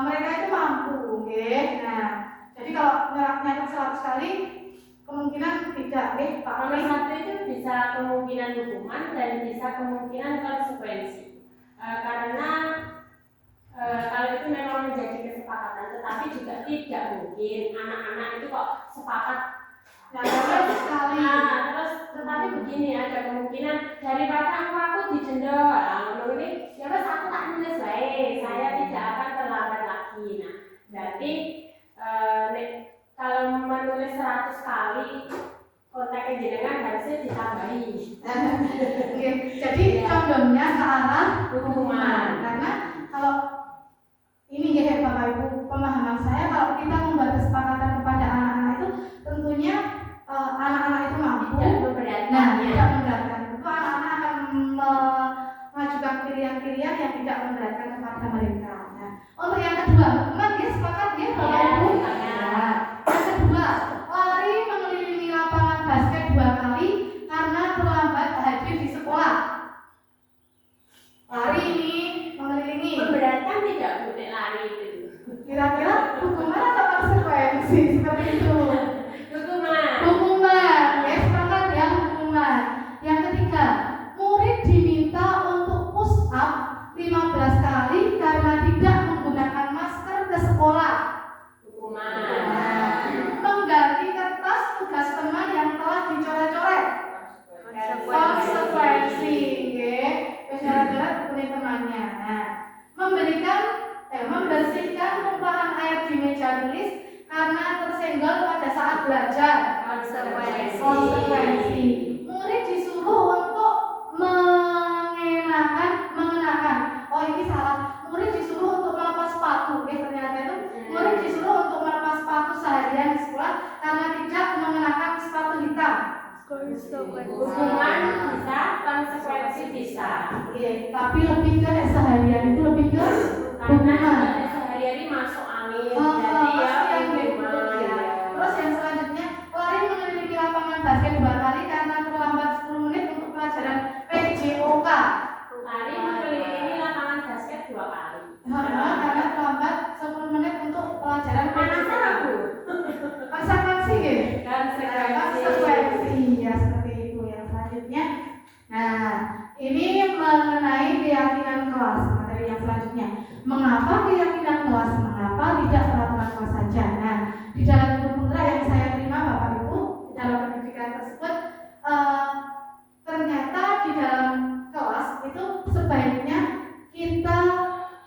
mereka itu mampu, guys. Nah, jadi kalau mencatat 100 kali kemungkinan tidak, Pak. Nomor satu itu bisa kemungkinan hukuman dan bisa kemungkinan konsekuensi. Karena kalau itu memang menjadi kesepakatan, tetapi juga tidak mungkin anak-anak itu kok sepakat. Terus sekali. Terus tetapi begini, ada kemungkinan daripada aku didenda, ini ya wes aku tak nulis baik, saya tidak akan terlambat lagi. Nah, berarti kalau menulis 100 kali kontak jenengan harusnya ditambahi. Jadi condongnya ke arah hukuman. Karena kalau ini ya Bapak Ibu, pemahaman saya kalau kita membuat kesepakatan kepada anak-anak itu tentunya anak-anak itu mampu tidak memberatkan. Nah, tidak memberatkan. Tentu anak-anak akan mengajukan pilihan-pilihan yang tidak memberatkan kepada mereka. Nah, untuk yang kedua, hukuman dia sepakat ya Bapak Ibu. Yang kedua, lari mengelilingi lapangan basket 2 kali karena terlambat hadir di sekolah. Lari ini mengelilingi. Memberatkan tidak boleh lari itu. Kira-kira hukuman atau konsekuensi seperti itu? Hukuman. Ya, sepakat ya hukuman. Yang ketiga, murid diminta untuk push up 15 kali karena tidak menggunakan masker ke sekolah. Mengganti kertas tugas teman yang telah dicoret-coret. Konsekuensi, coret-coret oleh temannya. Nah, membersihkan tumpahan air di meja tulis karena tersenggol pada saat belajar. Konsekuensi. Murid disuruh untuk mengenakan. Oh ini salah. Murid disuruh untuk melepas sepatu. Ternyata itu murid disuruh untuk melepas sepatu seharian di sekolah karena tidak mengenakan sepatu hitam. Hukuman bisa, konsekuensi bisa. Tapi lebih ke seharian itu lebih ke Karena hukuman. sehari-hari masuk angin, Jadi jadi ya. Terus yang selanjutnya, lari mengelilingi lapangan basket 2 kali karena terlambat 10 menit untuk pelajaran PJOK. lari mengelilingi lapangan basket 2 kali. Karena terlambat 10 menit untuk pelajaran Panasnya aku. Konsekuensi ya? Konsekuensi ya, seperti itu. Yang selanjutnya, nah ini mengenai keyakinan kelas. Materi yang selanjutnya, mengapa keyakinan kelas, mengapa tidak peraturan kelas saja. Nah, di dalam buku penggerak yang saya terima Bapak Ibu dalam pendidikan tersebut, ternyata di dalam kelas itu sebaiknya kita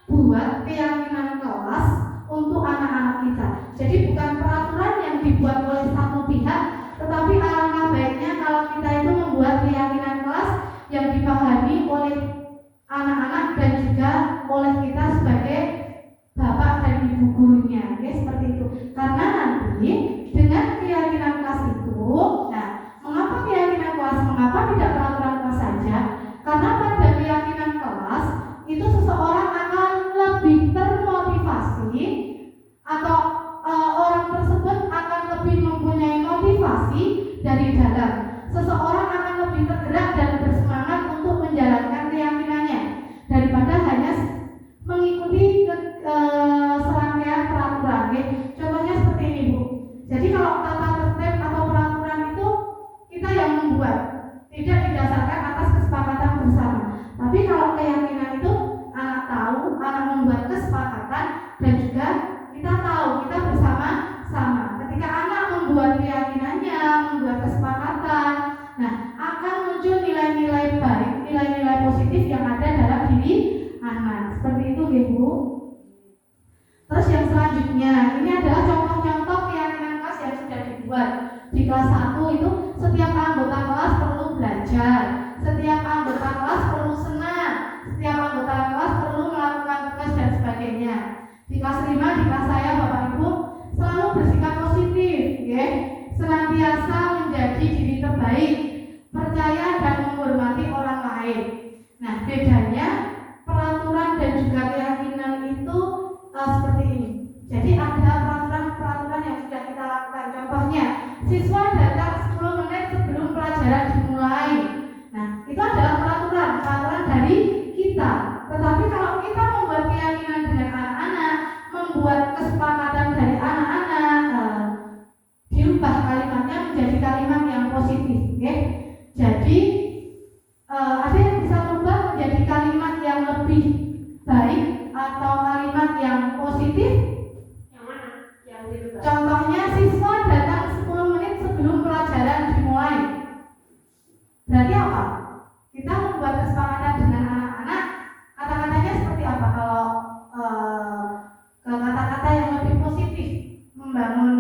buat keyakinan kelas untuk anak-anak kita. Jadi bukan peraturan yang dibuat oleh satu pihak, tetapi alangkah baiknya kalau kita itu membuat keyakinan kelas yang dipahami oleh anak-anak dan juga oleh kita sebagai bapak dan ibu gurunya. Oke, seperti itu. Karena nanti dengan keyakinan kelas itu, nah, mengapa keyakinan kelas, mengapa tidak peraturan kelas saja? Karena pada keyakinan kelas itu seseorang akan lebih termotivasi atau orang tersebut akan lebih mempunyai motivasi dari dalam. Seseorang akan lebih tergerak dan bersemangat untuk menjalankan keyakinan dan juga kita tahu, kita bersama-sama. Ketika anak membuat keyakinannya, membuat kesepakatan, nah akan muncul nilai-nilai baik, nilai-nilai positif yang ada dalam diri anak. Seperti itu, Bu. Terus yang selanjutnya, ini adalah contoh-contoh keyakinan kelas yang sudah dibuat. Di kelas 1 itu setiap anggota kelas perlu belajar, setiap anggota kelas perlu senang, setiap anggota kelas perlu melakukan tugas dan sebagainya. Di kelas 5, di kelas saya Bapak Ibu selalu bersikap positif, ya. Senantiasa menjadi diri terbaik, percaya dan menghormati orang lain. Nah, bedanya peraturan dan juga keyakinan itu seperti ini. Jadi ada peraturan-peraturan yang sudah kita lakukan. Contohnya, siswa datang 10 menit sebelum pelajaran dimulai. Nah, itu adalah peraturan dari kita. Tetapi kalau kita membuat keyakinan dengan anak-anak, membuat kesepakatan dari anak-anak, diubah kalimatnya menjadi kalimat yang positif, oke? Jadi ada yang bisa berubah menjadi kalimat yang lebih baik atau kalimat yang positif. Yang mana? Yang dirubah. Contohnya, siswa datang 10 menit sebelum pelajaran dimulai. Berarti apa? Kita membuat kesepakatan dengan anak-anak, kata-katanya seperti apa? Kalau kata-kata yang lebih positif, membangun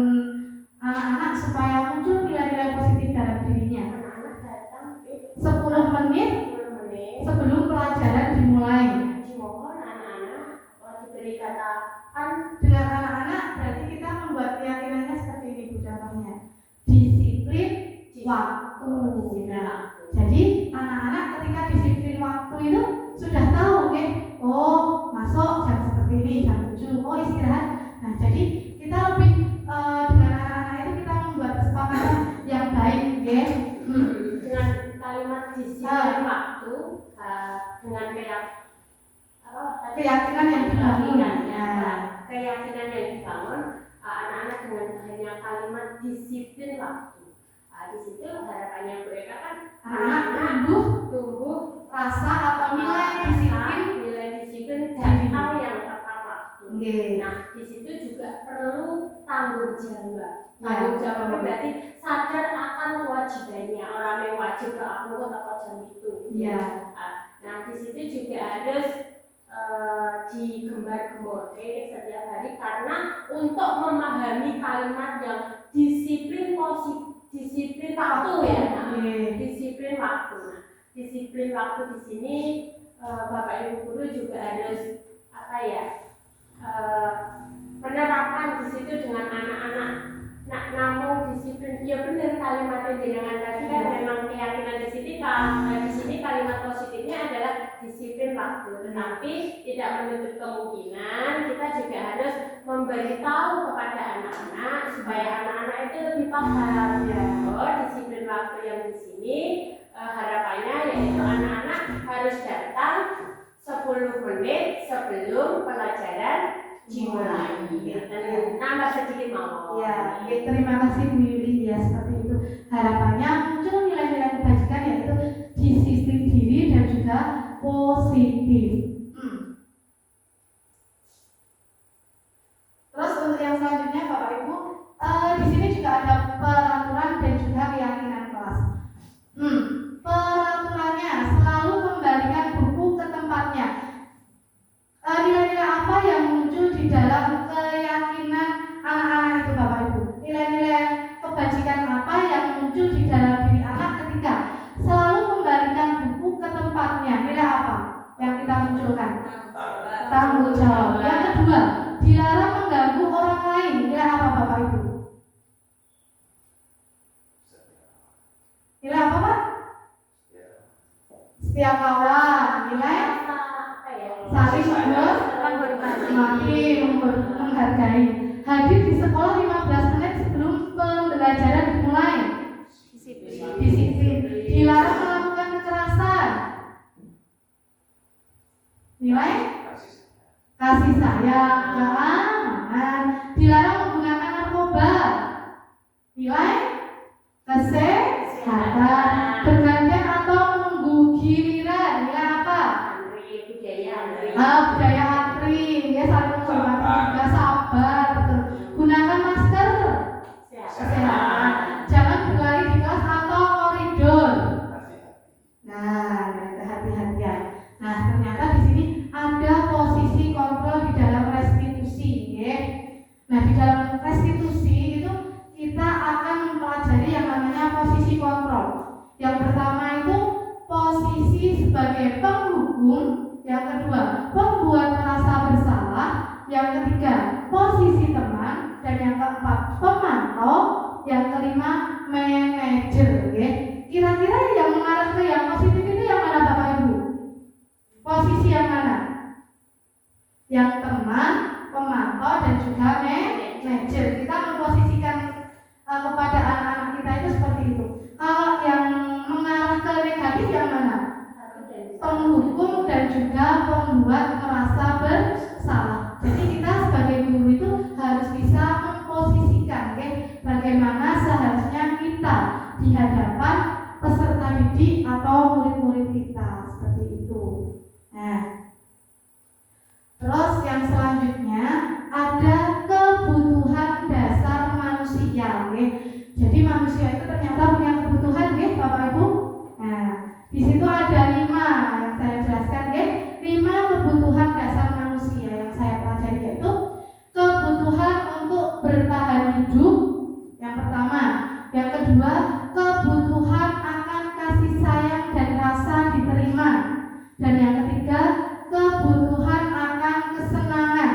anak-anak supaya muncul nilai-nilai positif dalam dirinya. Anak-anak datang 10 menit 10 menit sebelum pelajaran dimulai. dimohon anak-anak diberi katakan Dengan anak-anak berarti kita membuat keyakinannya seperti ini, Bu, contohnya. Disiplin waktu. Nah, jadi anak-anak ketika disiplin waktu itu sudah tahu, oh masuk jam seperti ini, jam 7, oh istirahat. Nah, jadi kita lebih dengan anak-anak itu kita membuat kesepakatan yang baik, dengan kalimat disiplin waktu dengan keyakinan yang dibangun. Keyakinan yang dibangun anak-anak dengan hanya kalimat disiplin waktu. Di situ harapannya mereka kan Anak-anak tumbuh rasa atau nilai disiplin dan hal yang tepat waktu. Nggih. Nah, di situ juga perlu tanggung jawab. Ya. Tanggung jawab berarti sadar akan kewajibannya. Orang yang wajib ke aku atau jam itu. Iya. Nah, di situ juga harus digembar-gemborke setiap hari karena untuk memahami kalimat yang disiplin waktu ya. Disiplin waktu. Nah, disiplin waktu di sini Bapak Ibu guru juga harus penerapan di situ dengan anak-anak. Nah, namun disiplin, ya benar kalimatnya dengan tadi kan memang keyakinan di sini kalimat positifnya adalah disiplin waktu. Tetapi tidak menutup kemungkinan kita juga harus memberitahu kepada anak-anak supaya anak-anak itu lebih paham bahwa disiplin waktu yang di sini harapannya yaitu anak-anak harus datang 10 menit sebelum pelajaran dimulai. Dan nambah sedikit mau. Ya, terima kasih Bu Yuli ya, seperti itu. Harapannya muncul nilai-nilai kebajikan yaitu disiplin diri dan juga positif. Terus untuk yang selanjutnya Bapak Ibu, di sini juga ada peraturan dan juga keyakinan kelas. Peraturannya selalu kembalikan buku ke tempatnya. Nilai-nilai apa yang muncul di dalam keyakinan anak-anak itu Bapak Ibu? Nilai-nilai kebajikan apa yang muncul di dalam diri anak ketika selalu kembalikan buku ke tempatnya? Nilai apa yang kita munculkan? Tanggung jawab. Yang kedua, dilarang mengganggu orang lain. Nilai apa Bapak Ibu? Nilai apa Pak? Setia kawan. Nilai saling menghormati, menghargai. Hadir di sekolah 15 menit sebelum pembelajaran dimulai. Disiplin. Dilarang melakukan kekerasan. Nilai kasih sayang, keamanan. Dilarang menggunakan narkoba. Nilai kesehatan. Bergantian atau menunggu giliran. Nilai apa? Budaya Budaya antri, ya saling menghormati sebagai penghukum, yang kedua pembuat merasa bersalah, yang ketiga posisi teman, dan yang keempat pemantau, yang kelima manajer. Ya. Kira-kira yang mengarah ke yang positif itu yang mana Bapak Ibu? Posisi yang mana? Yang teman, pemantau, dan juga manajer. Kita memposisikan kepada anak-anak kita itu seperti itu. Kalau yang mengarah ke negatif yang mana? Penghukum dan juga pembuat merasa bersalah. Jadi kita sebagai guru itu harus bisa memposisikan bagaimana seharusnya kita di hadapan peserta didik atau murid-murid kita, seperti itu. Nah, terus yang selanjutnya ada kebutuhan dasar manusia. Jadi manusia itu ternyata punya kebutuhan, Bapak Ibu. Nah, di situ ada 5 yang saya jelaskan, 5 kebutuhan dasar manusia yang saya pelajari, yaitu kebutuhan untuk bertahan hidup, yang pertama. Yang kedua, kebutuhan akan kasih sayang dan rasa diterima. Dan yang ketiga, kebutuhan akan kesenangan.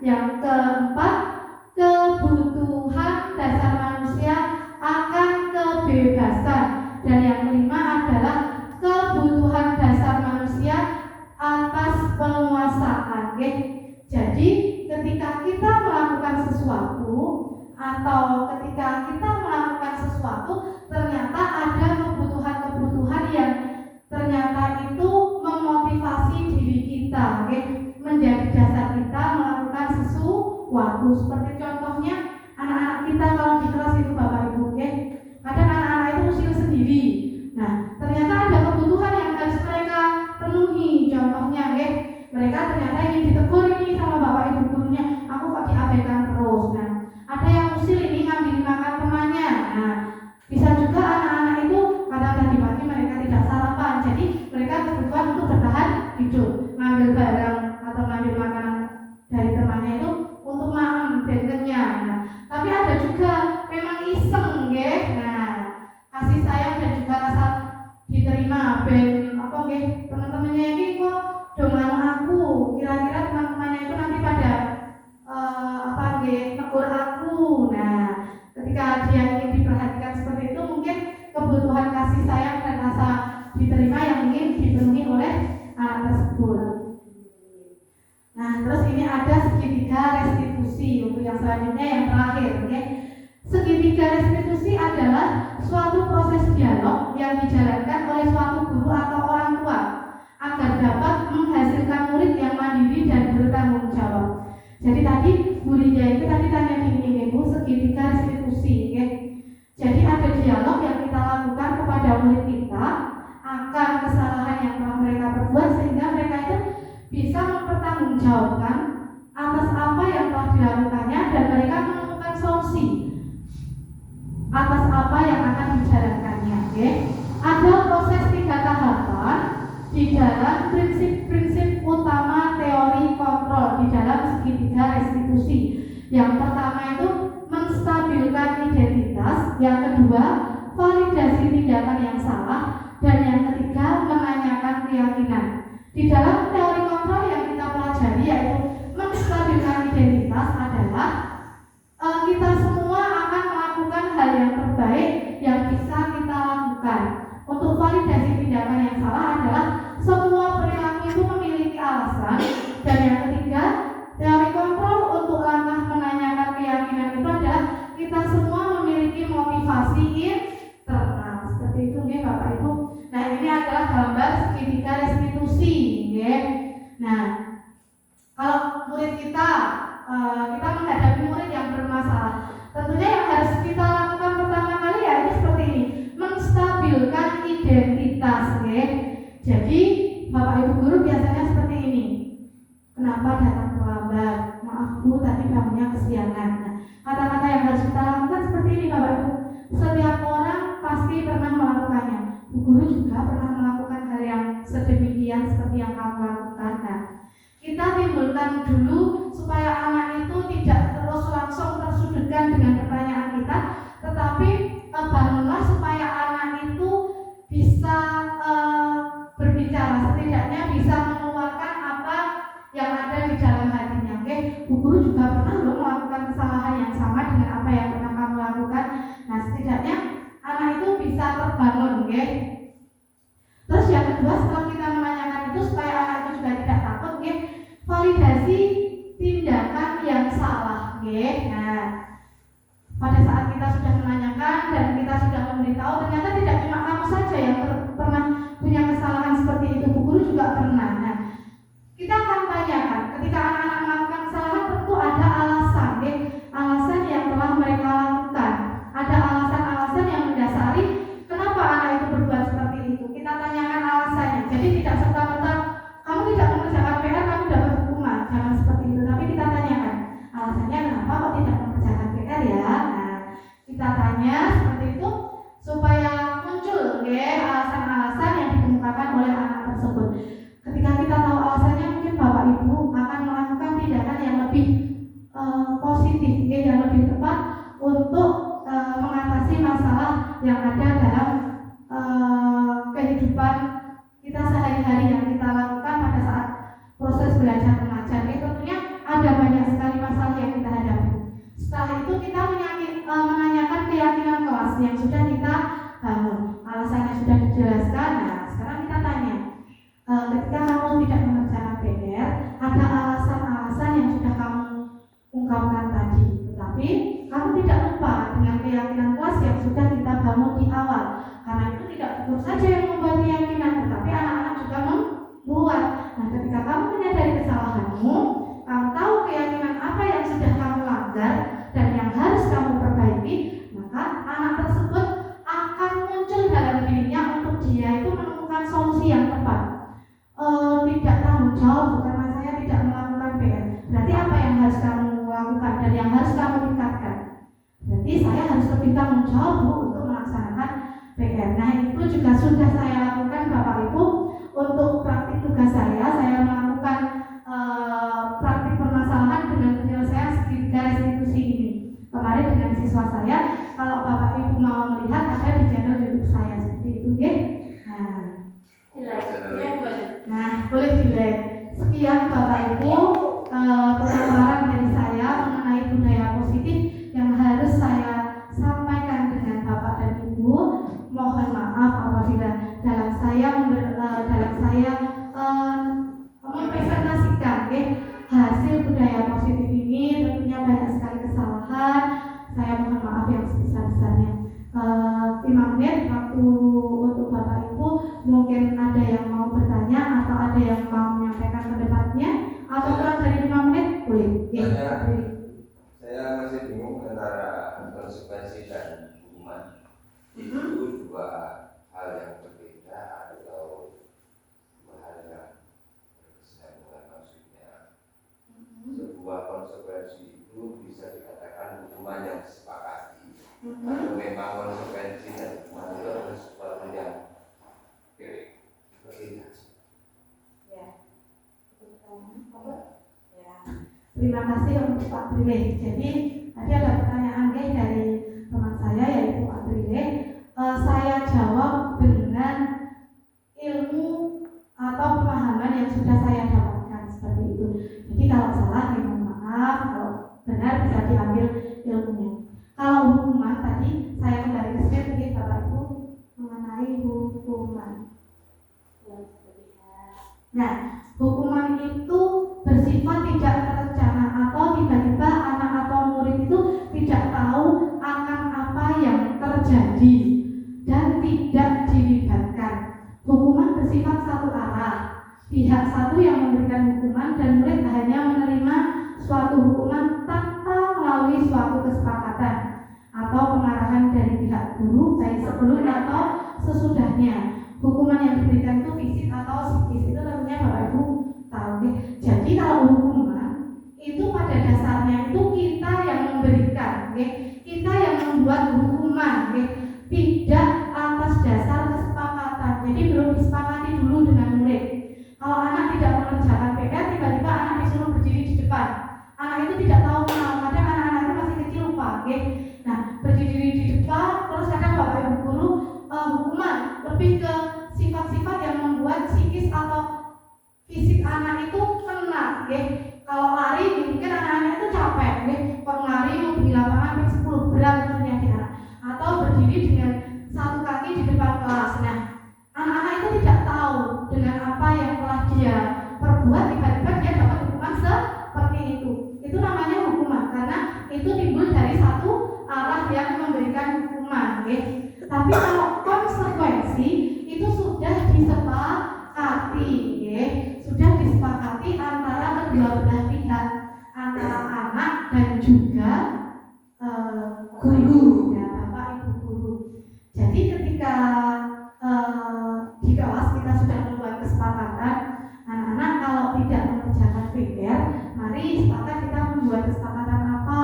Yang keempat, kebutuhan dasar manusia akan kebebasan. Dan yang kelima adalah kebutuhan dasar manusia atas penguasaan. Jadi ketika kita melakukan sesuatu atau ketika kita melakukan sesuatu, ternyata ada kebutuhan-kebutuhan yang ternyata itu memotivasi diri kita, menjadi dasar kita melakukan sesuatu. Seperti contohnya anak-anak kita kalau di kelas itu Bapak Ibu, kadang anak-anak itu usil sendiri. Nah, ternyata ada kebutuhan yang harus mereka penuhi. Contohnya, mereka ternyata ingin ditegur ini sama Bapak Ibu gurunya, aku kok diabaikan terus. Nah, ada yang usil ini ngambil makan temannya. Nah, bisa juga anak-anak itu kadang tadi pagi mereka tidak sarapan, jadi mereka kebutuhan untuk bertahan hidup, ngambil barang atau ngambil makanan dari temannya itu untuk makan dan kenyang. Nah, tapi ada juga memang iseng, nah, kasih sayang dan juga rasa diterima. Ben apa teman-temannya ini kok dengan aku, kira-kira teman-temannya itu nanti pada tegur aku. Nah, ketika dia ingin diperhatikan seperti itu, mungkin kebutuhan kasih sayang dan rasa diterima yang ingin dipenuhi oleh anak tersebut. Nah, terus ini ada segitiga restitusi untuk yang selanjutnya, yang terakhir. Segitiga restitusi adalah suatu proses dialog yang dijalankan oleh suatu guru atau orang tua agar dapat menghasilkan murid yang mandiri dan bertanggung jawab. Jadi tadi Bu Lydia itu tadi tanya gini, Bu, segitiga restitusi. Jadi ada dialog yang kita lakukan kepada murid kita akan kesalahan yang telah mereka perbuat, sehingga mereka itu bisa mempertanggungjawabkan atas apa yang telah dilakukannya dan mereka menemukan solusi atas apa yang akan dijalankannya. Ada proses 3 tahapan di dalam prinsip-prinsip utama teori kontrol di dalam segitiga restitusi. Yang pertama itu menstabilkan identitas, yang kedua validasi tindakan yang salah, dan yang ketiga menanyakan keyakinan. Di dalam teori kontrol yang kita pelajari, yaitu menstabilkan identitas adalah kita semua akan melakukan hal yang terbaik yang bisa kita lakukan. Untuk validasi tindakan yang salah adalah semua perilaku itu memiliki alasan. Dan yang ketiga, teori kontrol untuk langkah menanyakan keyakinan itu adalah kita semua memiliki motivasi internal. Seperti itu, Bapak Ibu. Nah, ini adalah gambar segitiga restitusi. Nah, kalau murid kita menghadapi murid yang bermasalah, tentunya yang harus kita lakukan pertama kali yaitu seperti ini, menstabilkan identitas. Jadi Bapak Ibu guru biasanya seperti ini, kenapa datang terlambat, maaf Bu tadi kamunya kesiangan. Nah, kata-kata yang harus kita lakukan seperti ini Bapak Ibu. Setiap orang pasti pernah melakukannya. Bu guru juga pernah melakukan hal yang sedemikian seperti yang kamu lakukan. Nah, kita timbulkan dulu supaya anak itu tidak terus langsung tersudutkan dengan pertanyaan kita, tetapi bangunlah supaya anak itu bisa berbicara, setidaknya ada di dalam hatinya. Oke, Bu Guru juga pernah loh melakukan kesalahan yang sama dengan apa yang pernah kamu lakukan. Nah, setidaknya anak itu bisa terbangun, oke. Terus yang kedua, setelah kita menanyakan itu supaya anak itu juga tidak takut, oke, validasi tindakan yang salah, oke. Nah, pada saat kita sudah menanyakan dan kita sudah memberitahu, ternyata tidak cuma kamu saja yang pernah punya kesalahan seperti itu, Bu Guru juga pernah. Nah, kita akan tanyakan ketika anak-anak melakukan kesalahan tentu ada alasan, oke, alasan yang telah mereka lakukan, ada alasan-alasan yang mendasari kenapa anak itu berbuat seperti itu. Kita tanyakan alasannya. Jadi tidak serta-merta kamu tidak mengerjakan PR kamu dapat hukuman, jangan seperti itu. Tapi kita tanyakan alasannya kenapa kok tidak mengerjakan PR ya. Nah, kita tanya seperti itu supaya muncul, oke, alasan-alasan yang dikemukakan oleh anak tersebut. Ketika kita tahu alasannya, mungkin Bapak Ibu akan melakukan tindakan yang lebih positif, ya, yang lebih tepat untuk mengatasi masalah yang ada dalam kehidupan kita sehari-hari yang kita lakukan pada saat proses belajar mengajar. Ya, tentunya ada banyak sekali masalah yang kita hadapi. Setelah itu kita menanyakan keyakinan kelas yang sudah kita bangun. Alasannya sudah dijelaskan. Nah, sekarang kita tanya. Ketika kamu tidak mengerjakan PR, ada alasan-alasan yang sudah kamu ungkapkan tadi, tetapi kamu tidak lupa dengan keyakinan kelas yang sudah kita bangun di awal. Karena itu tidak cukup saja yang membuat keyakinan, tetapi anak-anak juga membuat. Nah, ketika kamu menyadari kesalahanmu, kamu tahu keyakinan apa yang sudah kamu langgar dan yang harus kamu perbaiki, maka anak tersebut akan muncul dalam dirinya untuk dia itu menemukan solusi yang tepat. Tidak tanggung jawab karena saya tidak melakukan PR. Berarti apa yang harus kamu lakukan dan yang harus kamu tingkatkan? Berarti saya harus lebih tanggung jawab, Bu, untuk melaksanakan PR. Nah, itu juga sudah saya lakukan, Bapak Ibu. Untuk praktik tugas saya melakukan praktik permasalahan dengan penyelesaian segitiga restitusi ini. Kemarin dengan siswa saya, kalau Bapak Ibu mau melihat ada di channel YouTube saya seperti itu, ya. Nah, boleh dilihat. Sekian Bapak Ibu pemaparan dari saya mengenai budaya positif yang harus saya sampaikan dengan Bapak dan Ibu. Mohon maaf apabila dalam saya mempresentasikan hasil budaya positif ini tentunya banyak sekali kesalahan. Saya mohon maaf yang sebesar-besarnya. 5 menit waktu untuk Bapak Ibu, mungkin ada yang mau bertanya atau ada yang mau menyampaikan pendapatnya atau kurang dari 5 menit boleh. Saya masih bingung antara konsekuensi dan hukuman. Itu dua hal yang berbeda atau dua hal yang berkesinambungan. Maksudnya sebuah konsekuensi itu bisa dikatakan hukuman yang disepakati. Atau memang konsekuensi dan hukuman itu adalah sesuatu yang berbeda. Terima kasih untuk Pak Brile. Jadi tadi ada pertanyaan dari teman saya yaitu Pak Brile. Saya jawab dengan ilmu atau pemahaman yang sudah saya dapatkan seperti itu. Jadi kalau salah mohon maaf, kalau benar bisa diambil ilmunya. Kalau hukuman tadi saya kembali ke sini Bapak Ibu mengenai hukuman. Nah, hukuman itu bersifat tidak terencana atau tiba-tiba anak atau murid itu tidak tahu akan apa yang terjadi dan tidak dilibatkan. Hukuman bersifat satu arah. Pihak satu yang memberikan hukuman dan murid hanya menerima suatu hukuman tanpa melalui suatu kesepakatan atau pengarahan dari pihak guru baik sebelum atau sesudahnya. Hukuman yang diberikan itu fisik atau psikis, itu tentunya Bapak Ibu tahu. Jadi kalau hukuman itu pada dasarnya itu kita yang memberikan, kita yang membuat hukuman, tidak atas dasar kesepakatan. Jadi belum disepakati dulu dengan murid. Kalau anak tidak mengerjakan PR, tiba-tiba anak disuruh berdiri di depan. Anak itu tidak tahu mengenal, kadang anak-anak itu masih kecil lupa. Nah, berdiri di depan, terus kadang Bapak Ibu guru hukuman lebih ke sifat-sifat yang membuat psikis atau fisik anak itu kena, Kalau lari mungkin anak-anak itu capek, kalau lari mau di lapangan 10 berat tentunya di anak, atau berdiri dengan satu kaki di depan kelas. Nah, anak-anak itu tidak tahu dengan apa yang telah dia perbuat, tiba-tiba dia dapat hukuman seperti itu. Itu namanya hukuman karena itu timbul dari satu arah yang memberikan hukuman. Tapi kalau konsekuensi itu sudah disepakati, sudah disepakati antara kedua belah pihak, antara anak dan juga guru, ya bapak ibu guru. Jadi ketika di kelas kita sudah membuat kesepakatan, anak-anak kalau tidak mengerjakan PR, mari sepakat kita membuat kesepakatan apa?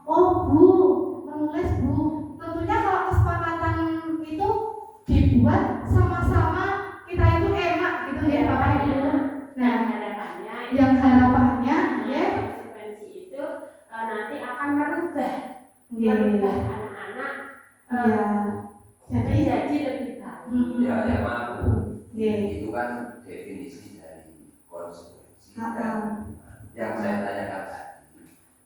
Oh Bu, menulis Bu. Tentunya kalau kesepakatan itu dibuat sama-sama kita itu enak gitu ya bapak ibu. Nah, yang harapannya ya konsekuensi itu nanti akan merubah anak-anak jadi lebih baik. Ya, ya maaf. Iya. Itu kan definisi dari konsekuensi. Dan yang saya tanyakan tadi,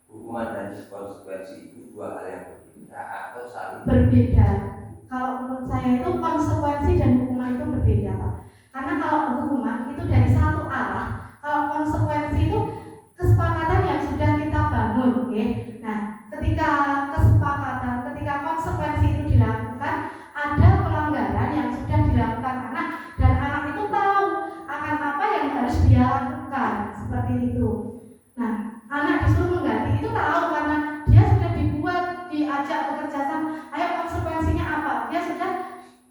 hukuman dan konsekuensi itu dua hal yang berbeda atau saling berbeda. Kalau menurut saya itu konsekuensi dan hukuman itu berbeda, Pak. Karena kalau hukuman itu dari satu arah, kalau konsekuensi itu kesepakatan yang sudah kita bangun, Nah, ketika kesepakatan, ketika konsekuensi itu dilakukan, ada pelanggaran yang sudah dilakukan anak dan anak itu tahu akan apa yang harus dia lakukan, seperti itu. Nah, anak disuruh mengganti itu tahu karena dia sudah diajak bekerja sama. Ayo konsekuensinya apa? Dia sudah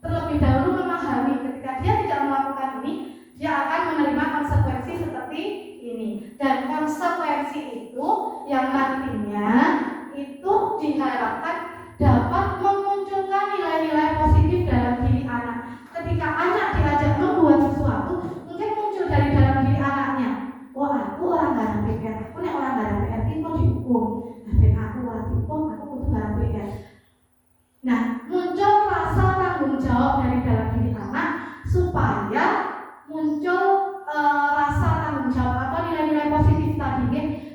terlebih dahulu memahami ketika dia tidak melakukan ini, dia akan menerima konsekuensi seperti ini. Dan konsekuensi itu yang nantinya itu diharapkan dapat memunculkan nilai-nilai positif dalam diri anak. Ketika anak diajak membuat sesuatu, mungkin muncul dari dalam diri anaknya. Oh, aku orang gak ada PR, aku nih orang gak ada PR, itu dihukum. Nah, aku orang dihukum, aku butuh gak ada PR. Nah, muncul rasa tanggung jawab dari dalam diri anak supaya muncul rasa tanggung jawab atau nilai-nilai positif tadi,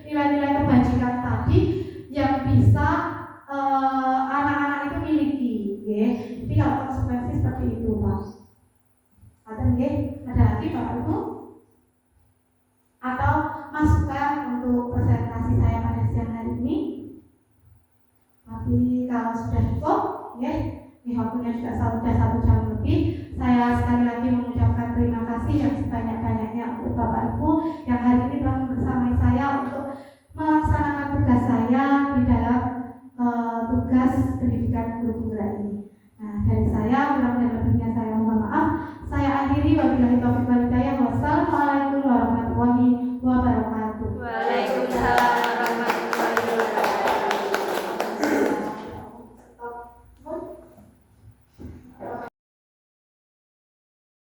nilai-nilai kebajikan tadi yang bisa anak-anak itu miliki, Jadi kalau konsekuensi seperti itu, Pak. Ada lagi Bapak Ibu? Atau masukan untuk presentasi saya pada siang hari ini? Tapi kalau sudah cukup, ini waktunya juga sudah 1 jam lebih. Saya sekali lagi mengucapkan terima kasih yang sebanyak